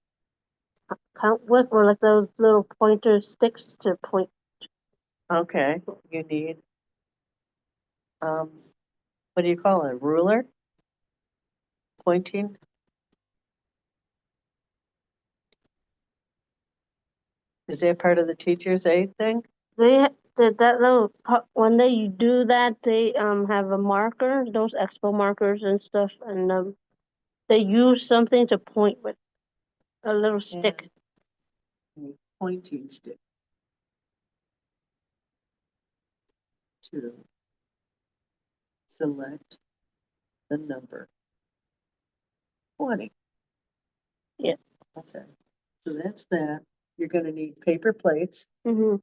count with, or like those little pointer sticks to point. Okay. You need. What do you call it? A ruler? Pointing? Is that part of the teacher's aid thing? They did that little when they do that, they have a marker, those expo markers and stuff, and they use something to point with, a little stick. A pointing stick to select the number 20. Yeah. Okay. So that's that. You're gonna need paper plates, Mm-hmm.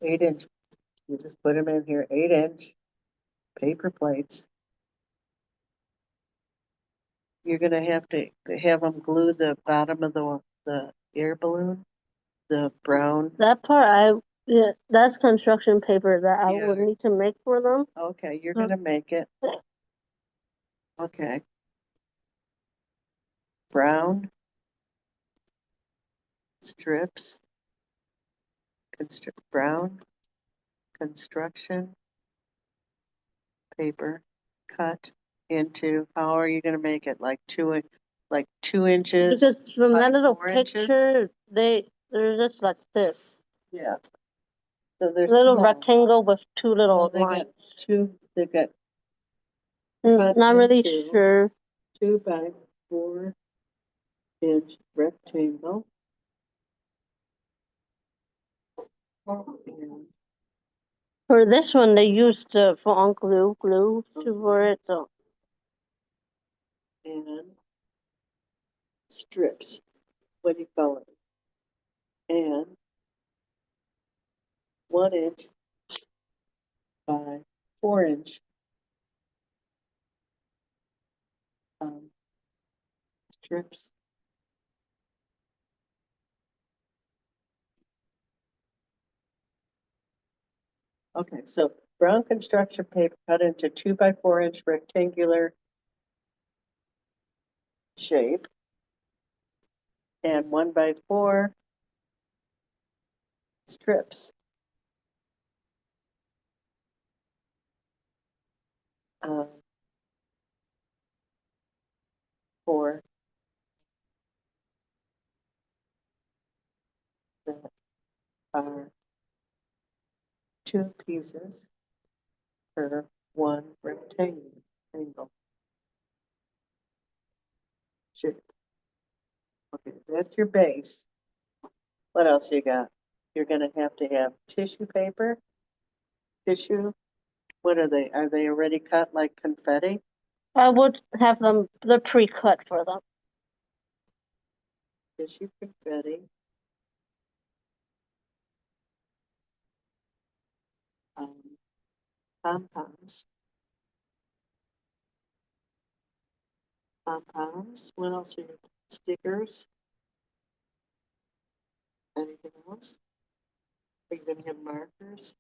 8-inch. You just put them in here, 8-inch paper plates. You're gonna have to have them glue the bottom of the air balloon, the brown. That part, yeah, that's construction paper that I would Yeah. need to make for them. Okay, you're Huh. gonna make it. Okay. Brown strips, brown construction paper cut into, how are you gonna make it? Like 2 inches? Because from by that little 4 inches? picture, they're just like this. Yeah. So they're Little small. rectangle with two little Well, they got lines. they've got Not really into sure. 2 by 4-inch rectangle. And For this one, they used for glue for it. So and strips. What do you call it? And 1-inch by 4-inch strips. Okay, so brown construction paper cut into 2 by 4-inch rectangular shape and 1 by 4 strips. Um, for that are 2 pieces per 1 rectangle shape. Okay, that's your base. What else you got? You're gonna have to have tissue paper, tissue. What are they? Are they already cut like confetti? I would have them the pre-cut for them. Tissue confetti. Um, pom-poms. Pom-poms. What else are you? Stickers. Anything else? Are you gonna have markers?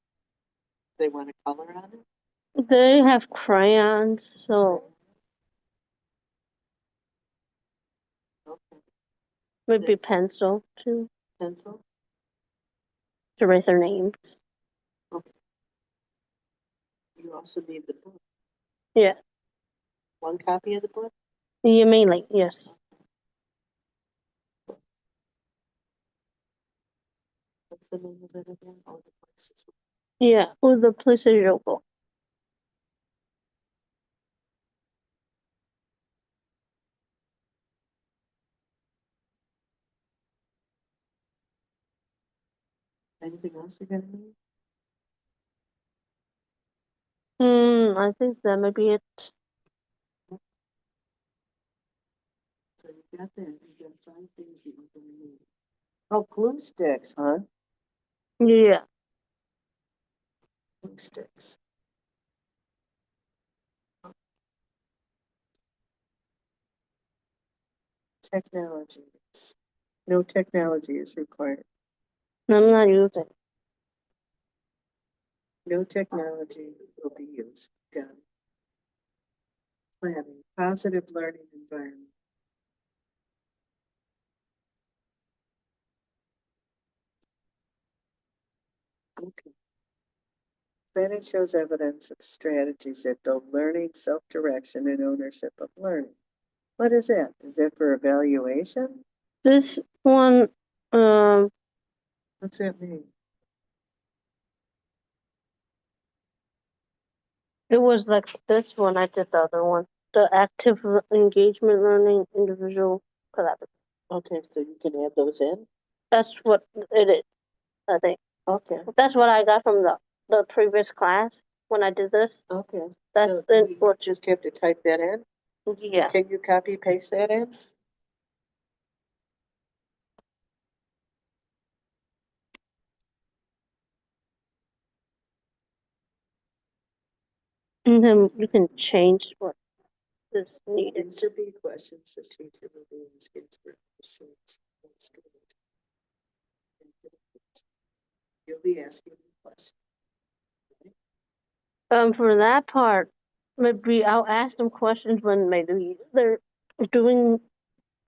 They want a color on it? They have crayons, so Okay. maybe pencil too Pencil? to write their names. Okay. You also need the book. Yeah, 1 copy of the book? yeah, mainly yes. What's the name of it again? Oh, the places. Yeah, or the places you'll go. Anything else you're gonna need? I think that might be it. So you got that. You got 5 things that you're gonna need. Oh, glue sticks, huh? Yeah, Glue sticks. Technologies. No technology is required. I'm not using. No technology will be used. Got it. Planning, positive learning environment. Okay. Planning shows evidence of strategies that build learning, self-direction, and ownership of learning. What is that? Is that for evaluation? This one, What's that mean? it was like this one. I did the other one. The active engagement learning, individual collaborative. Okay, so you can add those in? That's what it is, I think. Okay, That's what I got from the previous class when I did this. okay. That's So it. you What? just have to type that in? Yeah. Can you copy paste that in? And then you can change what is needed. These will be questions the teacher will be asking for the students. You'll be asking questions. For that part, maybe I'll ask them questions when maybe they're doing,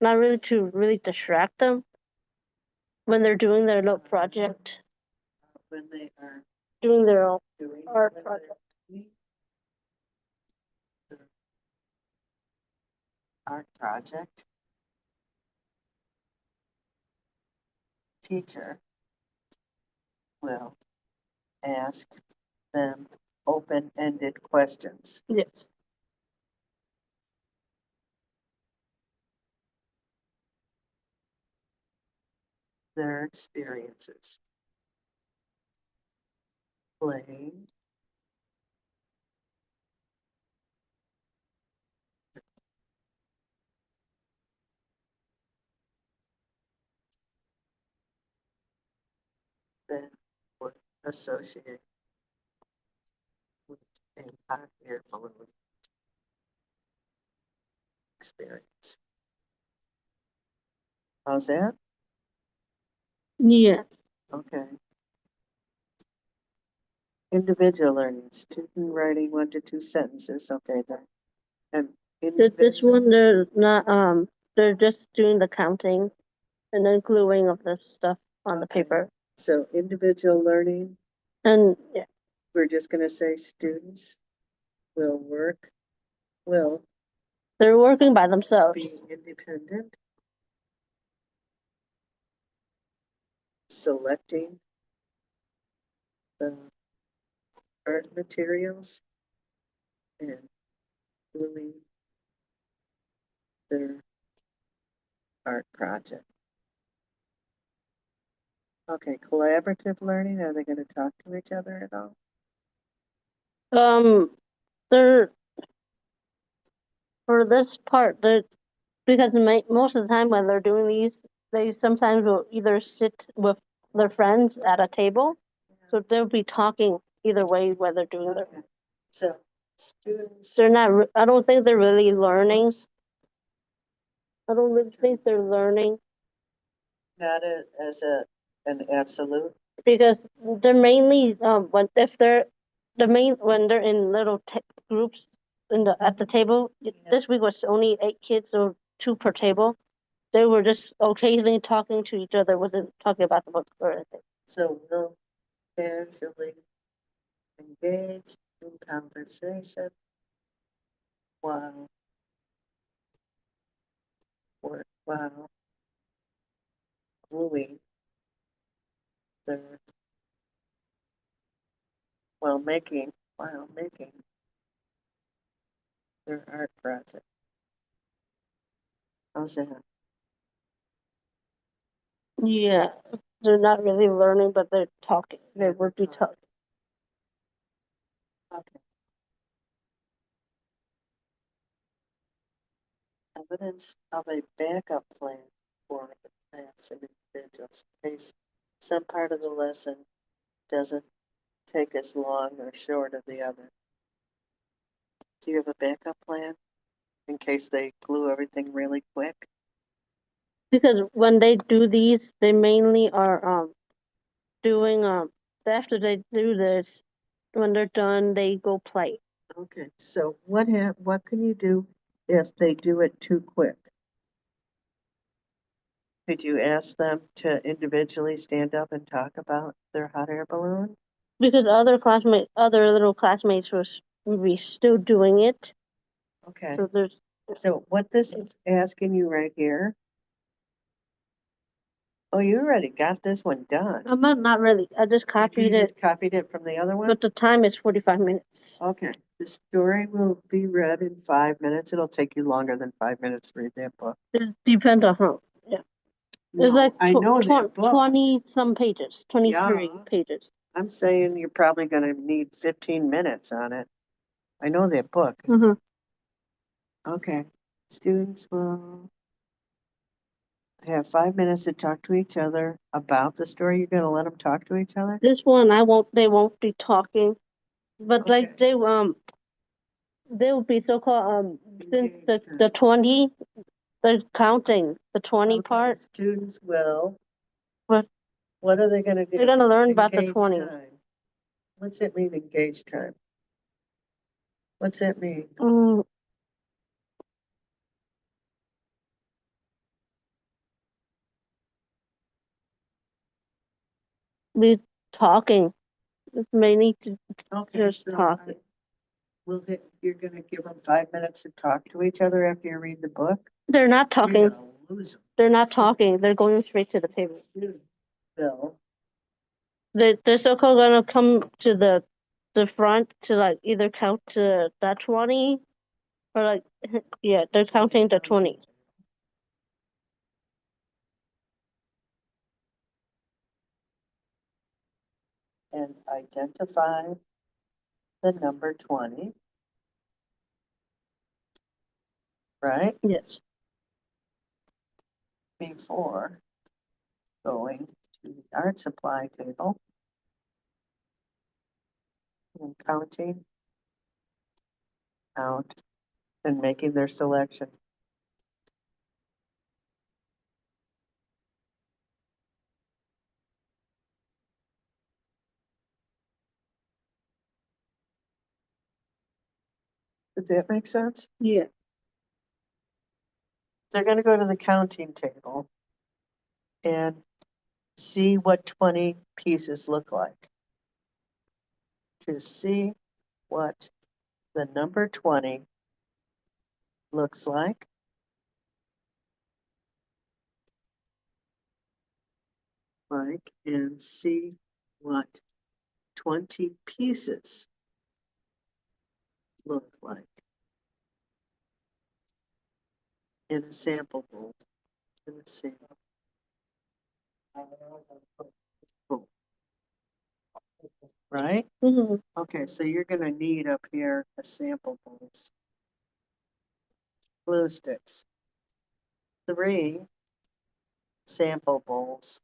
not really to really distract them, when they're doing their little project, When they are doing their own doing. art when project. they're doing the art project. Teacher will ask them open-ended questions. Yes. Their experiences. Playing. That would associate with a hot air balloon experience. How's that? Yeah. Okay. Individual learning, student writing 1 to 2 sentences, okay then. And This individual, one, they're not, they're just doing the counting and then gluing of the stuff on the Okay. paper. so individual learning, And yeah, we're just gonna say students will they're working by themselves. be independent. Selecting the art materials and gluing their art project. Okay, collaborative learning, are they gonna talk to each other at all? They're, for this part, because most of the time when they're doing these, they sometimes will either sit with their friends at a table, so they'll be talking either way when they're doing their. Okay. So students. They're not. I don't think they're really learning. I don't really think they're learning Not as an absolute. because they're mainly when if they're when they're in little groups at the table. This week was only 8 kids, so 2 per table. They were just occasionally talking to each other, wasn't talking about the book or anything. So will casually engage in conversation while while gluing their while making their art project. How's that? Yeah, they're not really learning, but they're talking. They would be talking. Okay. Evidence of a backup plan for the class and individuals in case some part of the lesson doesn't take as long or short of the other. Do you have a backup plan in case they glue everything really quick? Because when they do these, they mainly are doing after they do this, when they're done, they go play. Okay, so what can you do if they do it too quick? Could you ask them to individually stand up and talk about their hot air balloon? Because other little classmates would be still doing it. Okay, So there's. so what this is asking you right here. Oh, you already got this one done. I'm not really. I just You copied it, just copied it from the other one? but the time is 45 minutes. Okay, the story will be read in 5 minutes. It'll take you longer than 5 minutes to read that book. It depends on how. Yeah, No, it's like I know that book. 20 some pages, 23 Yeah. pages. I'm saying you're probably gonna need 15 minutes on it. I know that book. Mm-hmm. Okay, students will have 5 minutes to talk to each other about the story. You're gonna let them talk to each other? This one, they won't be talking, but like Okay. They will be so-called, since Engaged the time. 20, the counting, the 20 Okay, part, students will, but what are they gonna do? they're gonna learn about the Engaged 20. time. What's that mean, engaged time? What's that mean? Mm, be talking. May need to Okay, just so talk. you're gonna give them 5 minutes to talk to each other after you read the book? They're not You're talking. gonna lose them. They're not talking. They're going straight to the table. Students will, They're so-called gonna come to the front to like either count to that 20 or like yeah, they're counting to 20. and identify the number 20. Right? Yes. Before going to the art supply table and counting out and making their selection. Does that make sense? Yeah. They're going to go to the counting table and see what 20 pieces look like. To see what the number 20 looks like, and see what 20 pieces look like in a sample bowl. In a sample bowl. Right? Mm-hmm. Okay, so you're gonna need up here a sample bowls. Glue sticks. 3 sample bowls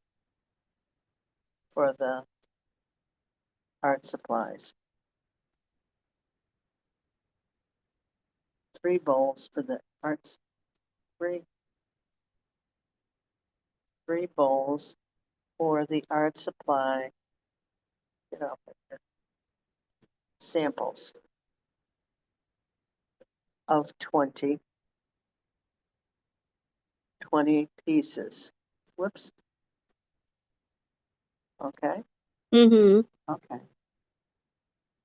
for the art supplies. 3 bowls for the arts. 3 bowls for the art supply. Get off of here. Samples of 20 pieces. Whoops. Okay. Mm-hmm. Okay.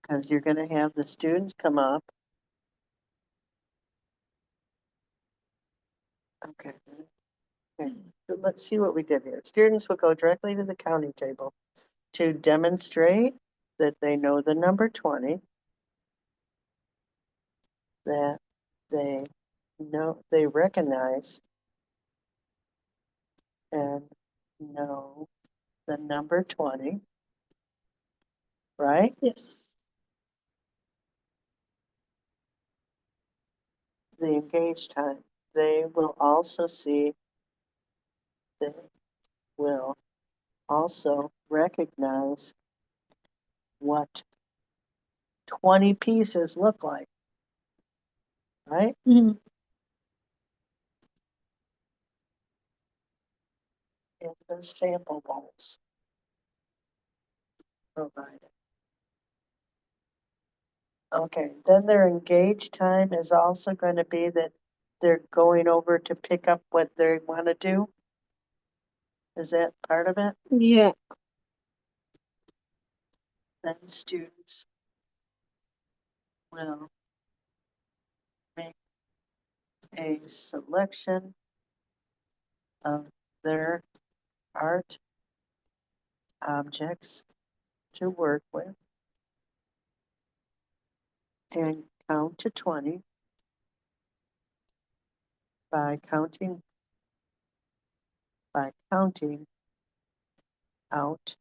Because you're going to have the students come up. Okay. Okay. So let's see what we did here. Students will go directly to the counting table to demonstrate that they know the number 20, that they know, they recognize and know the number 20, right? Yes. The engaged time. They will also see, they will also recognize what 20 pieces look like, right? Mm-hmm. In the sample bowls provided. Okay, then their engaged time is also going to be that they're going over to pick up what they want to do. Is that part of it? Yeah. Then students will make a selection of their art objects to work with and count to 20 by counting out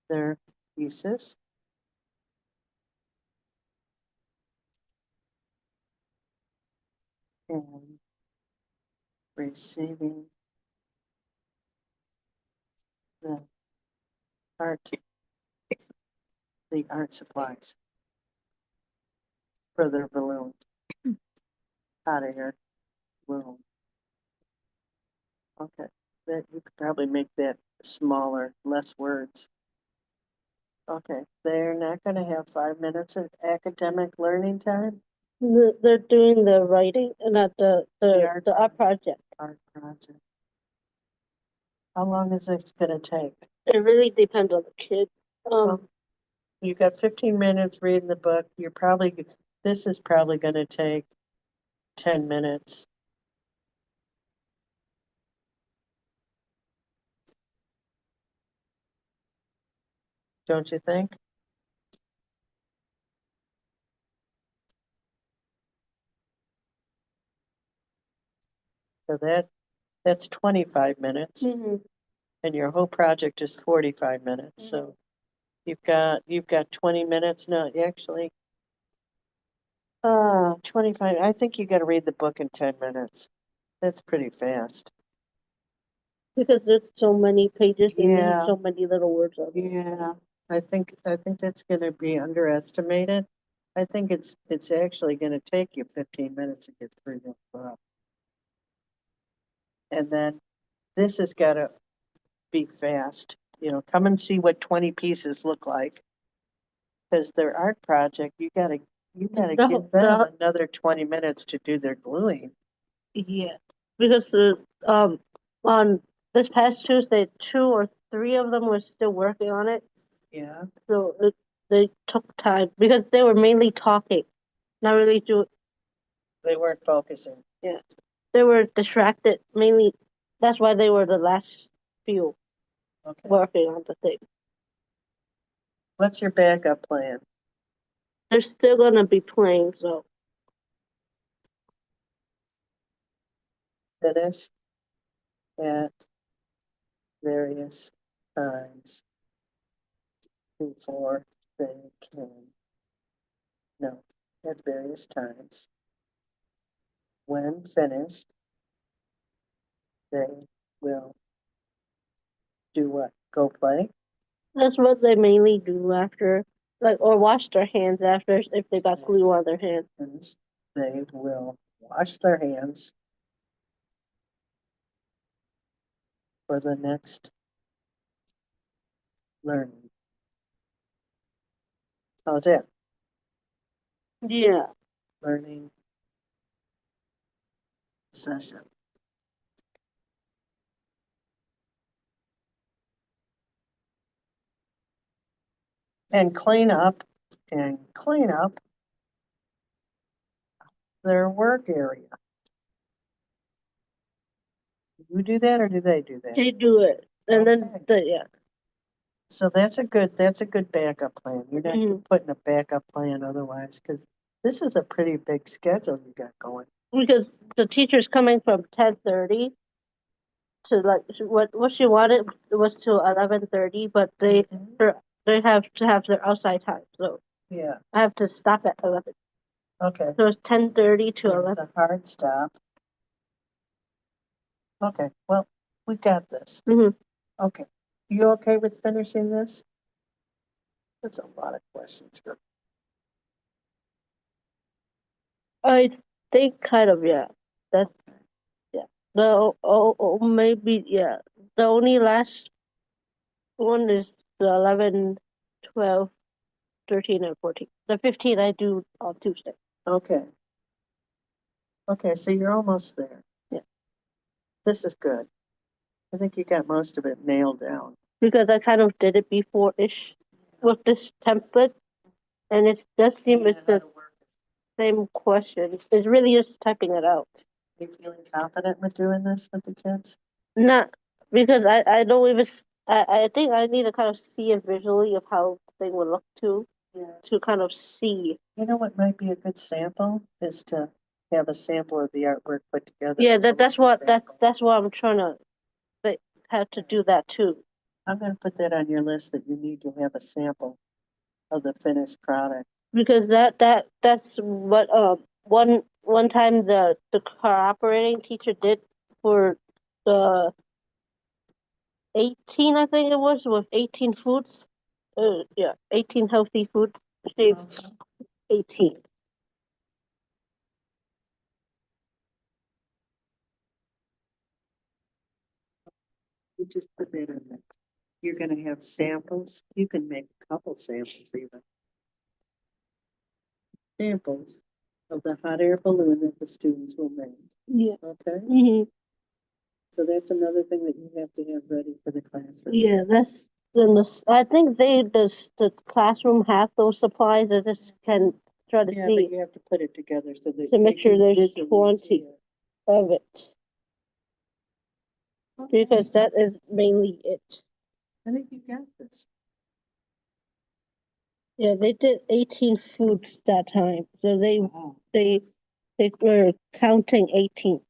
their pieces and receiving the art supplies. for their balloon. Hot air balloon. Okay, that, you could probably make that smaller, less words. Okay, they're not gonna have 5 minutes of academic learning time? They're doing the writing, not the art project. Art project. How long is this gonna take? It really depends on the kid. You got 15 minutes reading the book, this is probably gonna take 10 minutes. Don't you think? So that's 25 minutes, Mhm. and your whole project is 45 minutes, so you've got 20 minutes now, actually. 25, I think you gotta read the book in 10 minutes. That's pretty fast. Because there's so many pages and Yeah. there's so many little words on it. Yeah, I think that's gonna be underestimated. I think it's actually gonna take you 15 minutes to get through the book. And then this has gotta be fast, come and see what 20 pieces look like. Because their art project, you gotta give them another 20 minutes to do their gluing. Yeah, because on this past Tuesday, 2 or 3 of them were still working on it. Yeah. So they took time because they were mainly talking, not really doing. They weren't focusing. Yeah, they were distracted mainly. That's why they were the last few working on the thing. What's your backup plan? They're still gonna be playing, so Finish at various times before they can. No, at various times. When finished, they will do what? Go play? that's what they mainly do after, or wash their hands after if they got glue on their hands. Finished, they will wash their hands for the next learning. How's that? Yeah. Learning session. And clean up their work area. Do you do that or do they do that? They do it, and Okay. then yeah. So that's a good backup plan. You're not Mhm. putting a backup plan otherwise, because this is a pretty big schedule you got going. Because the teacher's coming from 10:30 to what she wanted was to 11:30, but they have to have their outside time, so Yeah, I have to stop at 11. okay. So it's 10:30 to So it's 11. a hard stop. Okay, well, we got this. Mhm. Okay, you okay with finishing this? That's a lot of questions here. I think kind of, yeah. That's yeah. Maybe yeah. The only last one is the 11, 12, 13, and 14. The 15 I do on Tuesday. Okay. Okay, so you're almost there. Yeah. This is good. I think you got most of it nailed down. Because I kind of did it before-ish with this template, and it does seem it's the same question. It's really just typing it out. Are you feeling confident with doing this with the kids? Not because I don't even I think I need to kind of see it visually of how the thing would look to kind of see. You know what might be a good sample is to have a sample of the artwork put together. Yeah, that's what I'm trying to have to do that too. I'm gonna put that on your list that you need to have a sample of the finished product. Because that's what one time the cooperating teacher did for the 18, I think it was, with 18 foods. Yeah, 18 healthy foods. She 18. You just put that in there. You're gonna have samples. You can make a couple samples even. Samples of the hot air balloon that the students will make, Yeah. okay? Hmm. So that's another thing that you have to have ready for the classroom. Yeah, that's I think the classroom have those supplies. I just can try to Yeah, but see you have to put it together so that. to make they sure can there's visually 20 see it. of it, because that is mainly it. I think you got this. Yeah, they did 18 foods that time, so Wow. they were counting 18.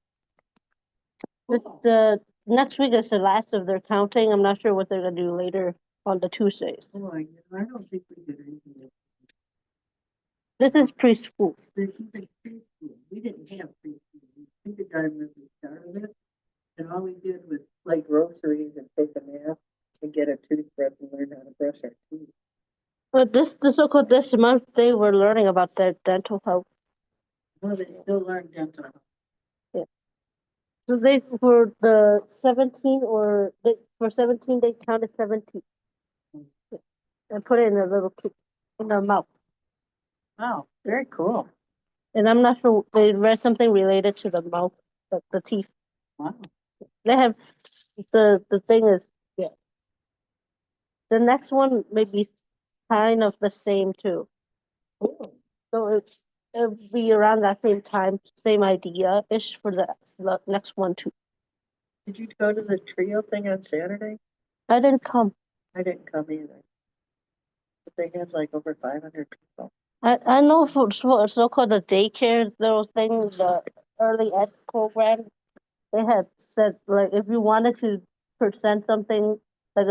The next week is the last of their counting. I'm not sure what they're gonna do later on the Tuesdays. Boy, I don't think we did anything. This is preschool. They're keeping preschool. We didn't have preschool. We kindergarten when we started it. And all we did was play groceries and take a nap and get a toothbrush and learn how to brush our teeth. But the so-called this month they were learning about their dental health. Well, they still learn dental health. Yeah. So they for the 17 for 17 they counted 17 and put it in a little tube in their mouth. Wow, very cool. And I'm not sure they read something related to the mouth, the teeth. Wow. They have the thing is yeah. The next one may be kind of the same too. Cool. So it'll be around that same time, same idea ish for the next one too. Did you go to the trio thing on Saturday? I didn't come. I didn't come either. But they had like over 500 people. I know for so-called the daycare little thing, the early ed program, they had said like if you wanted to present something like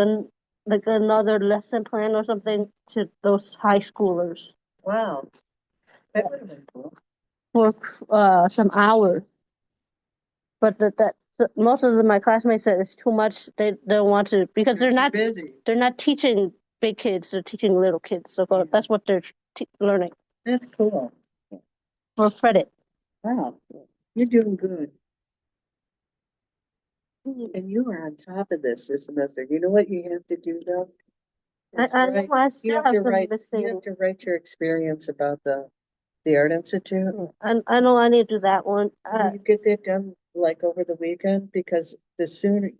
like another lesson plan or something to those high schoolers Wow. That would have been cool. for some hours. But most of my classmates said it's too much. They don't want to because They're too busy. they're not teaching big kids. They're teaching little kids. So Yeah. that's what they're learning That's cool. for credit. Wow. You're doing good. And you are on top of this semester. You know what you have to do though? Is I know write- I you still have have to some write, missing. you have to write your experience about the Art Institute. I know I need to do that one. Will you get that done like over the weekend? Because the sooner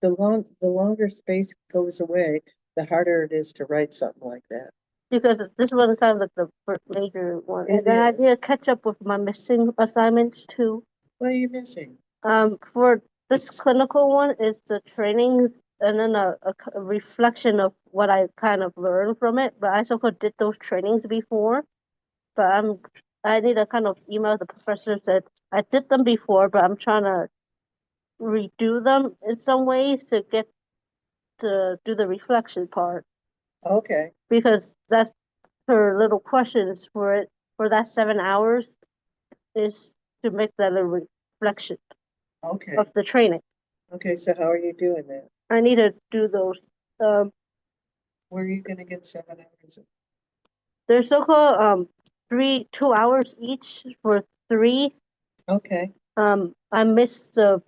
the longer space goes away, the harder it is to write something like that. Because this was kind of like the first major one. It And then I need to is. catch up with my missing assignments too. What are you missing? For this clinical one is the trainings and then a reflection of what I kind of learned from it. But I so-called did those trainings before. But I need to kind of email the professor said I did them before, but I'm trying to redo them in some ways to get to do the reflection part. Okay. Because that's her little questions for it for that 7 hours is to make that a reflection Okay. of the training. Okay. So how are you doing that? I need to do those. Where are you going to get 7 hours? They're so-called 2 hours each for 3. Okay. I missed the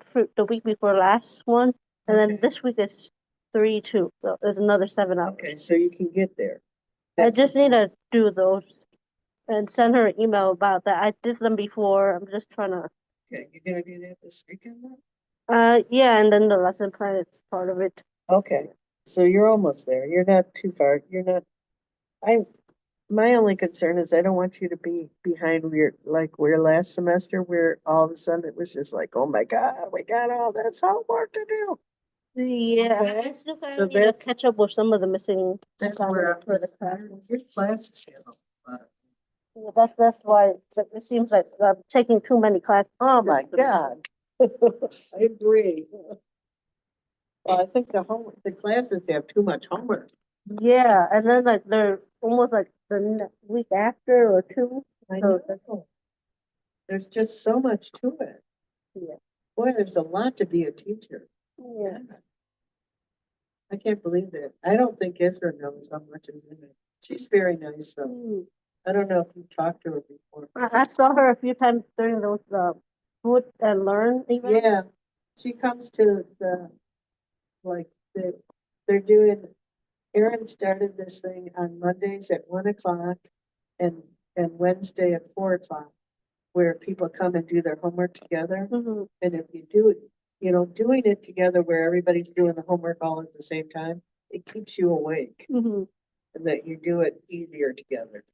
week before last one, and then Okay. this week is 3 too. So there's another 7 hours. Okay. So you can get there. I That's just the need point. to do those and send her an email about that. I did them before. I'm just trying to. Okay. You're going to do that this weekend then? Yeah, and then the lesson plan is part of it. Okay. So you're almost there. You're not too far. You're not. My only concern is I don't want you to be behind where last semester where all of a sudden it was just like, oh my God, we got all this homework to do. Yeah, Okay. I still kind So of need to that's- catch up with some of the missing That's where assignments for the classes. your classes have a lot. Yeah, that's why it seems like I'm taking too many classes. Oh my God. I agree. Well, I think the classes have too much homework. Yeah, and then like they're almost like the week after or two. I So know. There's just so much to it. Yeah. Boy, there's a lot to be a teacher. Yeah. I can't believe that. I don't think Ezra knows how much is in it. She's very nice, though. I don't know if you talked to her before. I saw her a few times during those food and learn events. Yeah, she comes to the like they're doing, Erin started this thing on Mondays at 1 o'clock and Wednesday at 4 o'clock, where people come and do their homework together. Mhm. And if you do it, doing it together where everybody's doing the homework all at the same time, it keeps you awake Mhm. and that you do it easier together.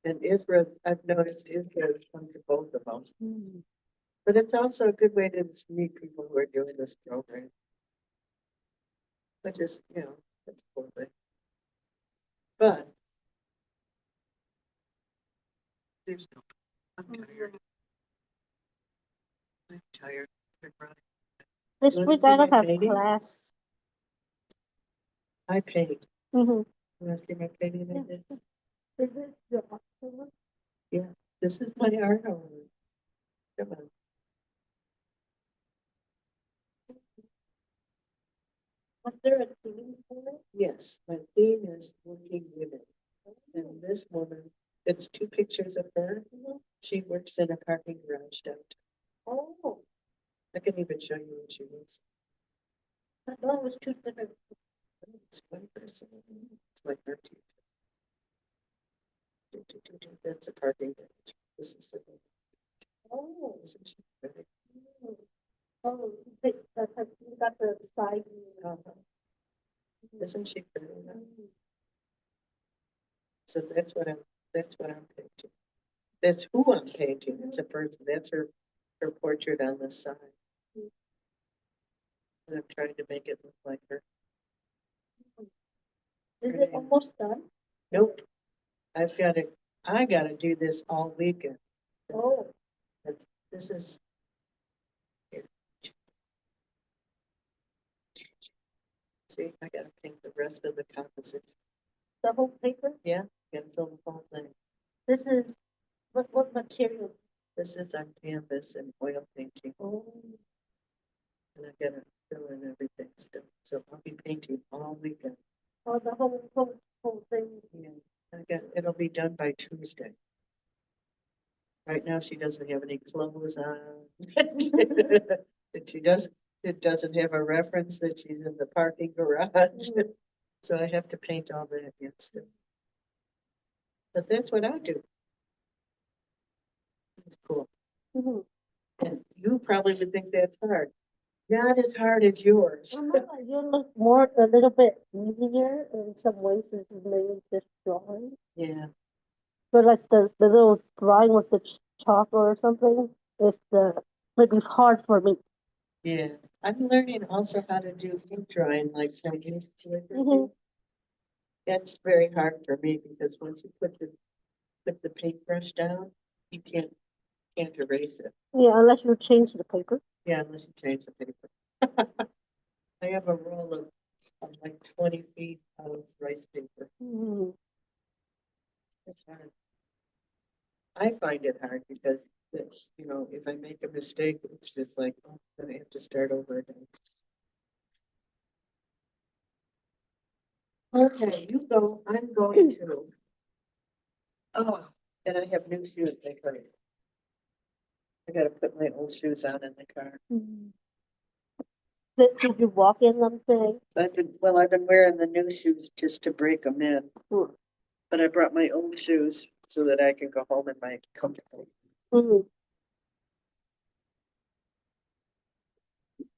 And Israel, I've noticed Israel's come to both of them. Mhm. But it's also a good way to meet people who are doing this program. Which is, that's a cool thing. But there's no, I'm tired. I'm tired. I'm running. This Wanna week see I don't my have painting? class. I paint. Mhm. You want to see my painting I did? Is this your afternoon? Yeah, this is my art home. Come on. Was there a theme for it? Yes, my theme is working women. And this woman, it's two pictures of her. She works in a parking garage downtown. Oh, I can even show you what she is. I thought it was two different. It's one person. It's my art teacher. That's a parking garage. This is the. Oh, Isn't she pretty? oh, you got the side. Isn't she pretty? So that's what I'm painting. That's who I'm painting. It's a person. That's her portrait on the side. And I'm trying to make it look like her. Is it almost done? Nope. I gotta do this all weekend. Oh, This is. Here. See, I gotta paint the rest of the composition. the whole paper? Yeah, gotta fill the whole thing. This is, what material? This is on canvas and oil painting, Oh, and I gotta fill in everything still. So I'll be painting all weekend. oh, the whole thing. Yeah, it'll be done by Tuesday. Right now, she doesn't have any clothes on. And it doesn't have a reference that she's in the parking garage. So I have to paint all that against it. But that's what I do. It's cool. Mhm. And you probably would think that's hard. Not as hard as yours. Well, no, you look a little bit easier in some ways than maybe just drawing. Yeah, But like the little drawing with the chalk or something, it's maybe hard for me. yeah. I'm learning also how to do ink drawing like Chinese calligraphy. Mhm. That's very hard for me because once you put the paintbrush down, you can't erase it. Yeah, unless you change the paper. Yeah, unless you change the paper. I have a roll of like 20 feet of rice paper. Mhm. It's hard. I find it hard because, if I make a mistake, it's just like, oh, then I have to start over again. Okay, you go. I'm going to. Oh, and I have new shoes. They hurt. I gotta put my old shoes on in the car. Mhm. Did you walk in them today? I've been wearing the new shoes just to break them in. Mhm. But I brought my old shoes so that I can go home in my comfortable. Mhm.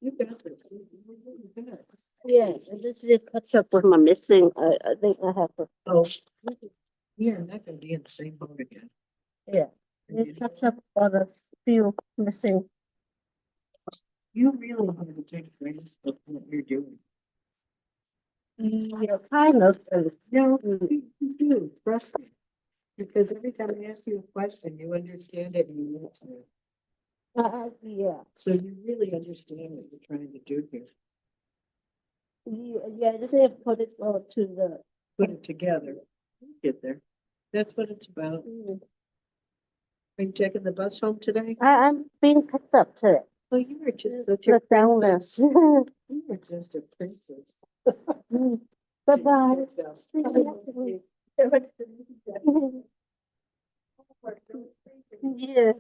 You got this. You got it. Yeah, and this is catch up with my missing. I think I have to. Oh, you're not gonna be in the same boat again. Yeah, it catch up on a few missing. You really have a big grasp of what you're doing. Yeah, kind of. No, you do, trust me. Because every time I ask you a question, you understand it and you answer it. Yeah. So you really understand what you're trying to do here. Yeah, I just have to put it to the. Put it together, get there. That's what it's about. Are you taking the bus home today? I'm being picked up today. Oh, you were just such a Look down there. princess. You were just a princess. Bye-bye. Yeah.